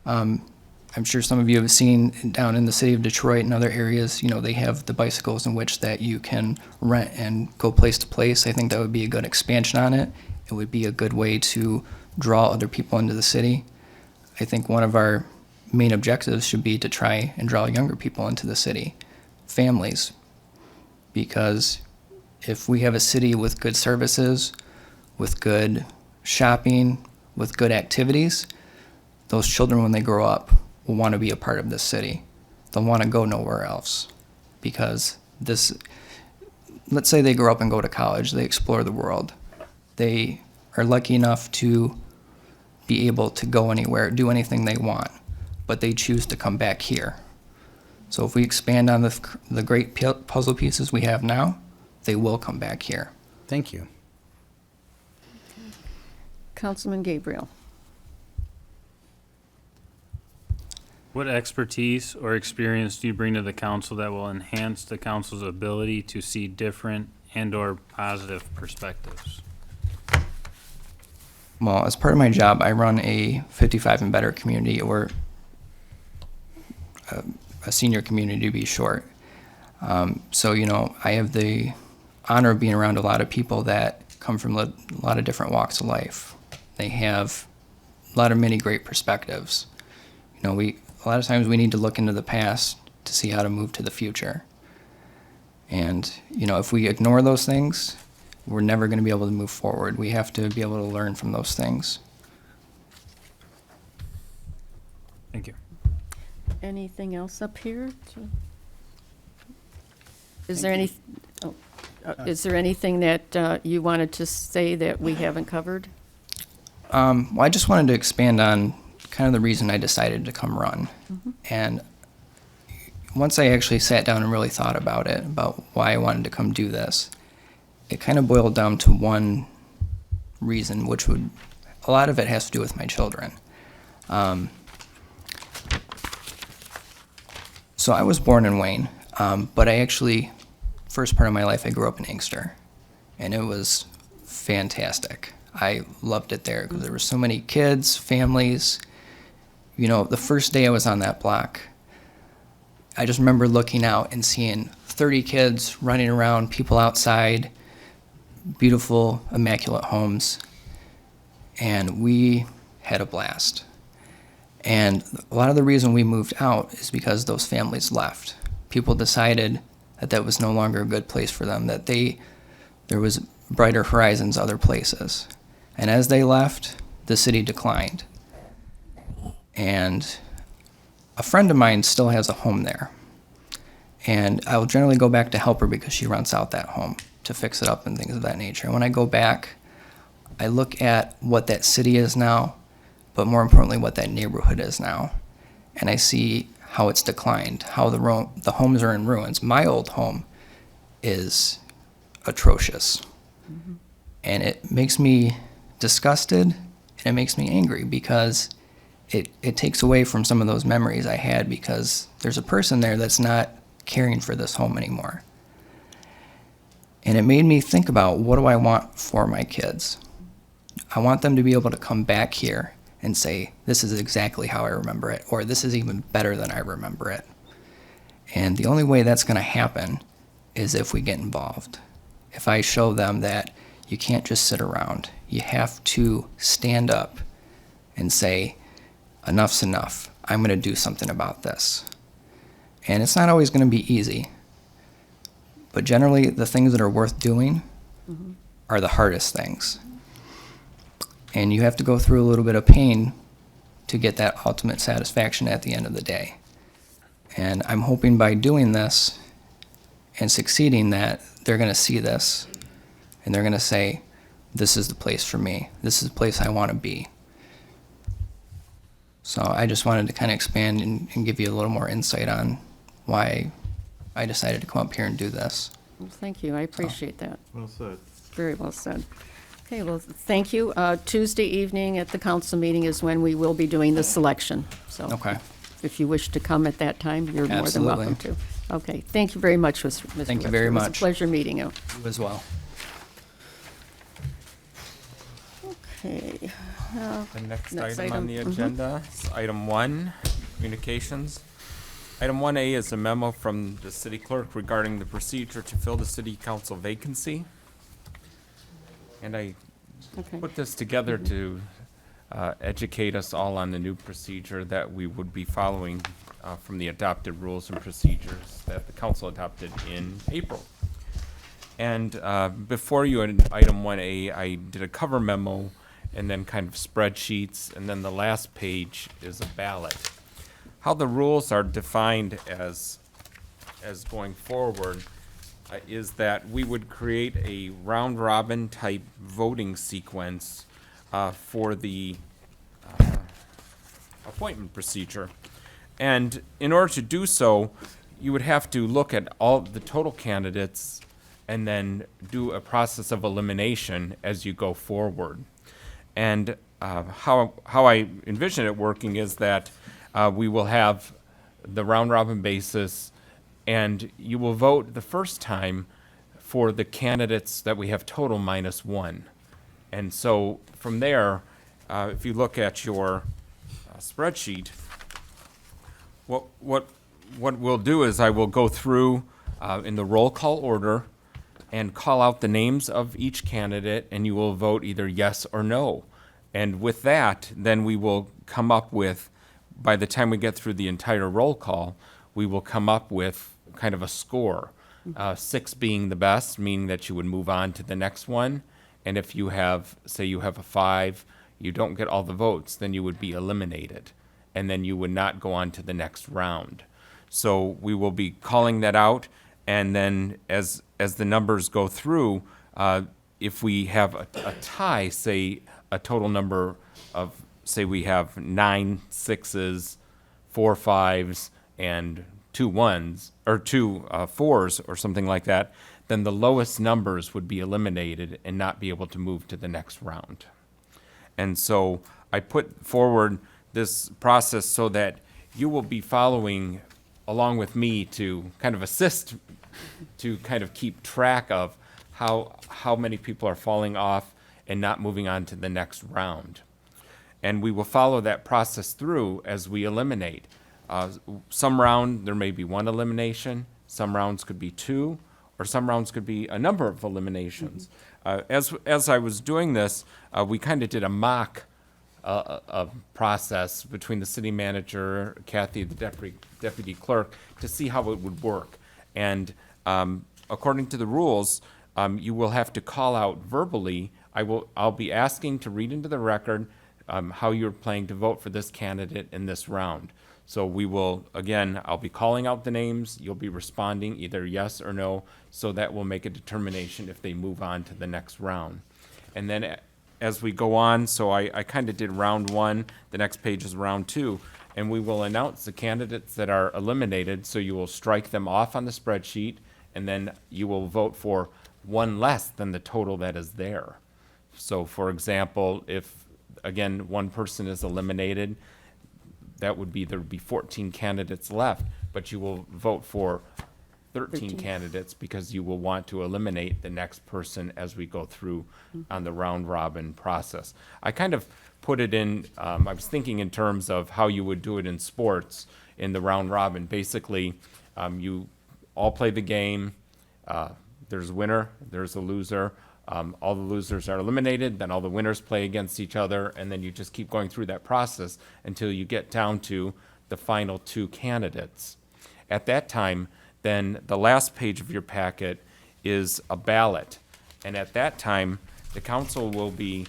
I'm sure some of you have seen down in the city of Detroit and other areas, you know, they have the bicycles in which that you can rent and go place to place. I think that would be a good expansion on it. It would be a good way to draw other people into the city. I think one of our main objectives should be to try and draw younger people into the city, families, because if we have a city with good services, with good shopping, with good activities, those children, when they grow up, will want to be a part of this city. They'll want to go nowhere else, because this, let's say they grow up and go to college, they explore the world. They are lucky enough to be able to go anywhere, do anything they want, but they choose to come back here. So if we expand on the great puzzle pieces we have now, they will come back here. Thank you. Councilman Gabriel. What expertise or experience do you bring to the council that will enhance the council's ability to see different and/or positive perspectives? Well, as part of my job, I run a 55 and better community, or a senior community to be short. So, you know, I have the honor of being around a lot of people that come from a lot of different walks of life. They have a lot of many great perspectives. You know, a lot of times we need to look into the past to see how to move to the future. And, you know, if we ignore those things, we're never going to be able to move forward. We have to be able to learn from those things. Thank you. Anything else up here? Is there any, is there anything that you wanted to say that we haven't covered? Well, I just wanted to expand on kind of the reason I decided to come run. And once I actually sat down and really thought about it, about why I wanted to come do this, it kind of boiled down to one reason, which would, a lot of it has to do with my children. So I was born in Wayne, but I actually, first part of my life, I grew up in Inkster, and it was fantastic. I loved it there because there were so many kids, families. You know, the first day I was on that block, I just remember looking out and seeing 30 kids running around, people outside, beautiful, immaculate homes, and we had a blast. And a lot of the reason we moved out is because those families left. People decided that that was no longer a good place for them, that there was brighter horizons other places. And as they left, the city declined. And a friend of mine still has a home there. And I will generally go back to help her because she rents out that home to fix it up and things of that nature. And when I go back, I look at what that city is now, but more importantly, what that neighborhood is now. And I see how it's declined, how the homes are in ruins. My old home is atrocious. And it makes me disgusted, and it makes me angry because it takes away from some of those memories I had, because there's a person there that's not caring for this home anymore. And it made me think about, what do I want for my kids? I want them to be able to come back here and say, this is exactly how I remember it, or this is even better than I remember it. And the only way that's going to happen is if we get involved. If I show them that you can't just sit around, you have to stand up and say, enough's enough. I'm going to do something about this. And it's not always going to be easy, but generally the things that are worth doing are the hardest things. And you have to go through a little bit of pain to get that ultimate satisfaction at the end of the day. And I'm hoping by doing this and succeeding that they're going to see this and they're going to say, this is the place for me. This is the place I want to be. So I just wanted to kind of expand and give you a little more insight on why I decided to come up here and do this. Well, thank you. I appreciate that. Well said. Very well said. Okay, well, thank you. Tuesday evening at the council meeting is when we will be doing the selection. So, Okay. if you wish to come at that time, you're more than Absolutely. welcome to. Okay, thank you very much, Mr. Webster. Thank you very It was much. a pleasure meeting you. You as well. Okay. The next Next item on the item, mhm. agenda is item 1, communications. Item 1A is a memo from the city clerk regarding the procedure to fill the city council vacancy. And I Okay. put this together to educate us all on the new procedure that we would be following from the adopted rules and procedures that the council adopted in April. And before you, in item 1A, I did a cover memo and then kind of spreadsheets, and then the last page is a ballot. How the rules are defined as going forward is that we would create a round-robin type voting sequence for the appointment procedure. And in order to do so, you would have to look at all the total candidates and then do a process of elimination as you go forward. And how I envision it working is that we will have the round-robin basis, and you will vote the first time for the candidates that we have total -1. And so from there, if you look at your spreadsheet, what we'll do is I will go through in the roll call order and call out the names of each candidate, and you will vote either yes or no. And with that, then we will come up with, by the time we get through the entire roll call, we will come up with kind of a score. 6 being the best, meaning that you would move on to the next one. And if you have, say you have a 5, you don't get all the votes, then you would be eliminated. And then you would not go on to the next round. So we will be calling that out, and then as the numbers go through, if we have a tie, say a total number of, say we have 9 6s, 4 5s, and 2 1s, or 2 4s, or something like that, then the lowest numbers would be eliminated and not be able to move to the next round. And so I put forward this process so that you will be following along with me to kind of assist, to kind of keep track of how many people are falling off and not moving on to the next round. And we will follow that process through as we eliminate. Some round, there may be 1 elimination, some rounds could be 2, or some rounds could be a number of eliminations. As I was doing this, we kind of did a mock process between the city manager, Kathy, the deputy clerk, to see how it would work. And according to the rules, you will have to call out verbally. I'll be asking to read into the record how you're planning to vote for this candidate in this round. So we will, again, I'll be calling out the names. You'll be responding either yes or no, so that will make a determination if they move on to the next round. And then as we go on, so I kind of did round 1, the next page is round 2, and we will announce the candidates that are eliminated, so you will strike them off on the spreadsheet, and then you will vote for 1 less than the total that is there. So for example, if, again, 1 person is eliminated, that would be, there would be 14 candidates left, but you will vote for 13 candidates because you will want to eliminate the next person as we go through on the round robin process. I kind of put it in, I was thinking in terms of how you would do it in sports in the round robin. Basically, you all play the game, there's a winner, there's a loser, all the losers are eliminated, then all the winners play against each other, and then you just keep going through that process until you get down to the final 2 candidates. At that time, then the last page of your packet is a ballot. And at that time, the council will be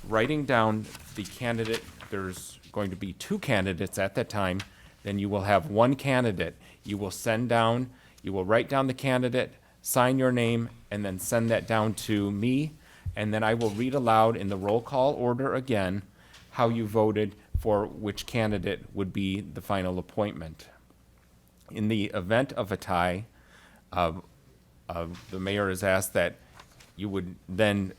writing down the candidate. There's going to be 2 candidates at that time. Then you will have 1 candidate. You will send down, you will write down the candidate, sign your name, and then send that down to me. And then I will read aloud in the roll call order again how you voted for which candidate would be the final appointment. In the event of a tie, the mayor has asked that you would then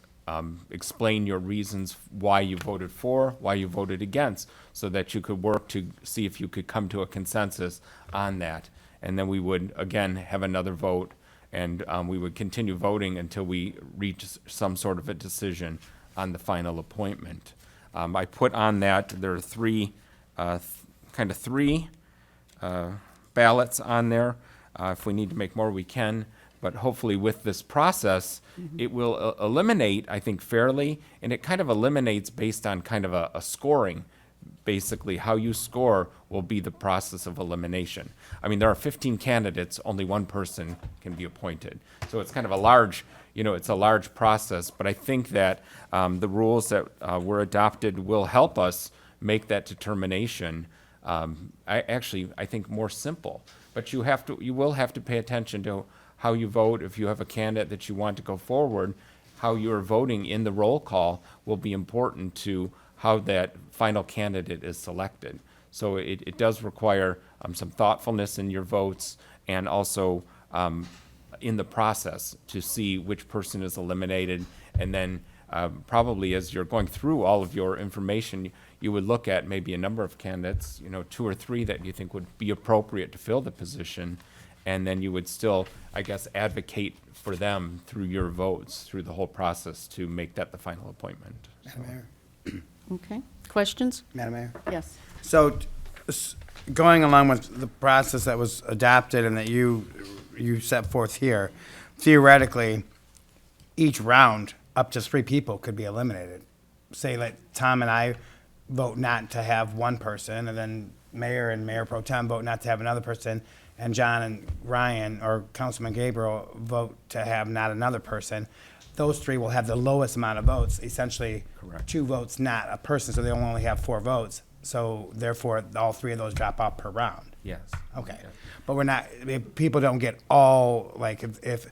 explain your reasons why you voted for, why you voted against, so that you could work to see if you could come to a consensus on that. And then we would, again, have another vote, and we would continue voting until we reach some sort of a decision on the final appointment. I put on that, there are three ballots on there. If we need to make more, we can. But hopefully with this process, it will eliminate, I think, fairly, and it kind of eliminates based on kind of a scoring. Basically, how you score will be the process of elimination. I mean, there are 15 candidates, only one person can be appointed. So it's kind of a large, it's a large process, but I think that the rules that were adopted will help us make that determination. I think more simple, but you will have to pay attention to how you vote. If you have a candidate that you want to go forward, how you are voting in the roll call will be important to how that final candidate is selected. So it does require some thoughtfulness in your votes, and also in the process to see which person is eliminated. And then probably as you're going through all of your information, you would look at maybe a number of candidates, 2 or 3 that you think would be appropriate to fill the position. And then you would still, I guess, advocate for them through your votes, through the whole process to make that the final appointment. Madam Mayor? Okay. Questions? Madam Mayor? Yes. So, going along with the process that was adopted and that you set forth here, theoretically, each round, up to 3 people could be eliminated. Say, like, Tom and I vote not to have one person, and then Mayor and Mayor Pro Tem vote not to have another person, and John and Ryan, or Councilman Gabriel, vote to have not another person. Those 3 will have the lowest amount of votes, essentially. Correct. 2 votes, not a person, so they'll only have 4 votes. So therefore, all 3 of those drop off per round. Yes. Okay. Yes. But we're not, if people don't get all, like, if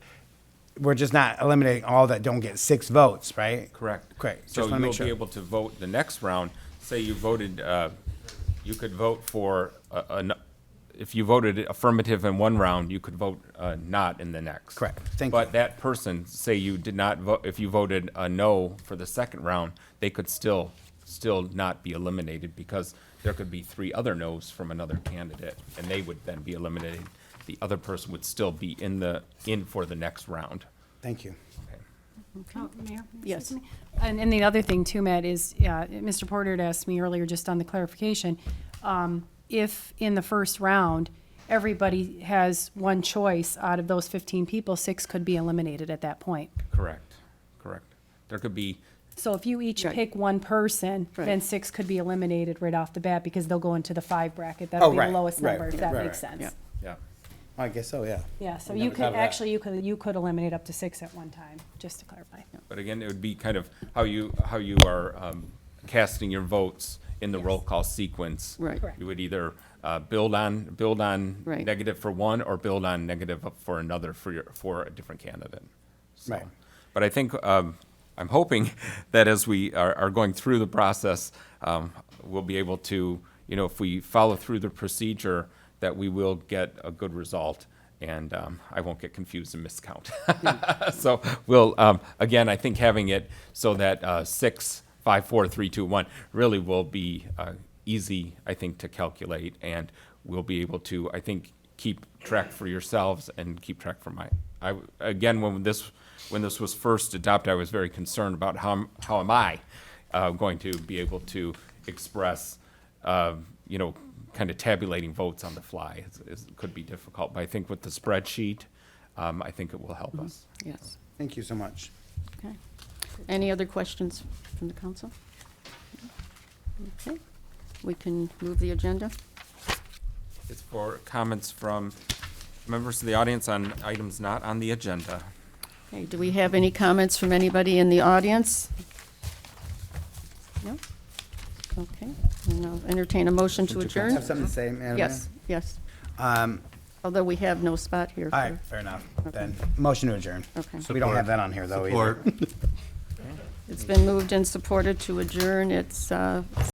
we're just not eliminating all that don't get 6 votes, right? Correct. Great. So Just wanna make you'll sure. be able to vote the next round. Say you voted, you could vote for, if you voted affirmative in one round, you could vote not in the next. Correct. Thank But you. that person, say you did not vote, if you voted a no for the second round, they could still not be eliminated, because there could be 3 other no's from another candidate, and they would then be eliminated. The other person would still be in for the next round. Thank you. Oh, Mayor? Yes. Excuse me? And the other thing too, Matt, is, Mr. Porter had asked me earlier, just on the clarification, if in the first round, everybody has one choice out of those 15 people, 6 could be eliminated at that point. Correct. There could be, So if you each Right. pick one person, Right. then 6 could be eliminated right off the bat, because they'll go into the 5 bracket. Oh, That'll be the right, lowest right, number, if that right, makes right. sense. Yeah. yeah. I guess so, yeah. Yeah, so I you never could, thought of that. actually, you could eliminate up to 6 at one time, just to clarify. But again, it would be kind of how you are casting your votes in the roll call sequence. Right. Correct. You would either build on Right. negative for one, or build on negative for another for a different candidate. So, Right. But I think I'm hoping that as we are going through the process, we'll be able to, if we follow through the procedure, that we will get a good result, and I won't get confused and miscount. So we'll, again, I think having it so that 6, 5, 4, 3, 2, 1 really will be easy, I think, to calculate, and we'll be able to, I think, keep track for yourselves and keep track for again, when this was first adopted, I was very concerned about how am I going to be able to express, kind of tabulating votes on the fly. It could be difficult, but I think with the spreadsheet, I think it will help us. Yes. Thank you so much. Okay. Any other questions from the council? Okay. We can move the agenda. It's for comments from members of the audience on items not on the agenda. Okay, do we have any comments from anybody in the audience? No? Okay, and I'll entertain a motion to I adjourn. have something to say, Madam Mayor? Yes, yes, Um, although we have no spot here. all right, fair enough. Then, motion to adjourn. Okay. We don't have that on here, though, either. Support. It's been moved and supported to adjourn. It's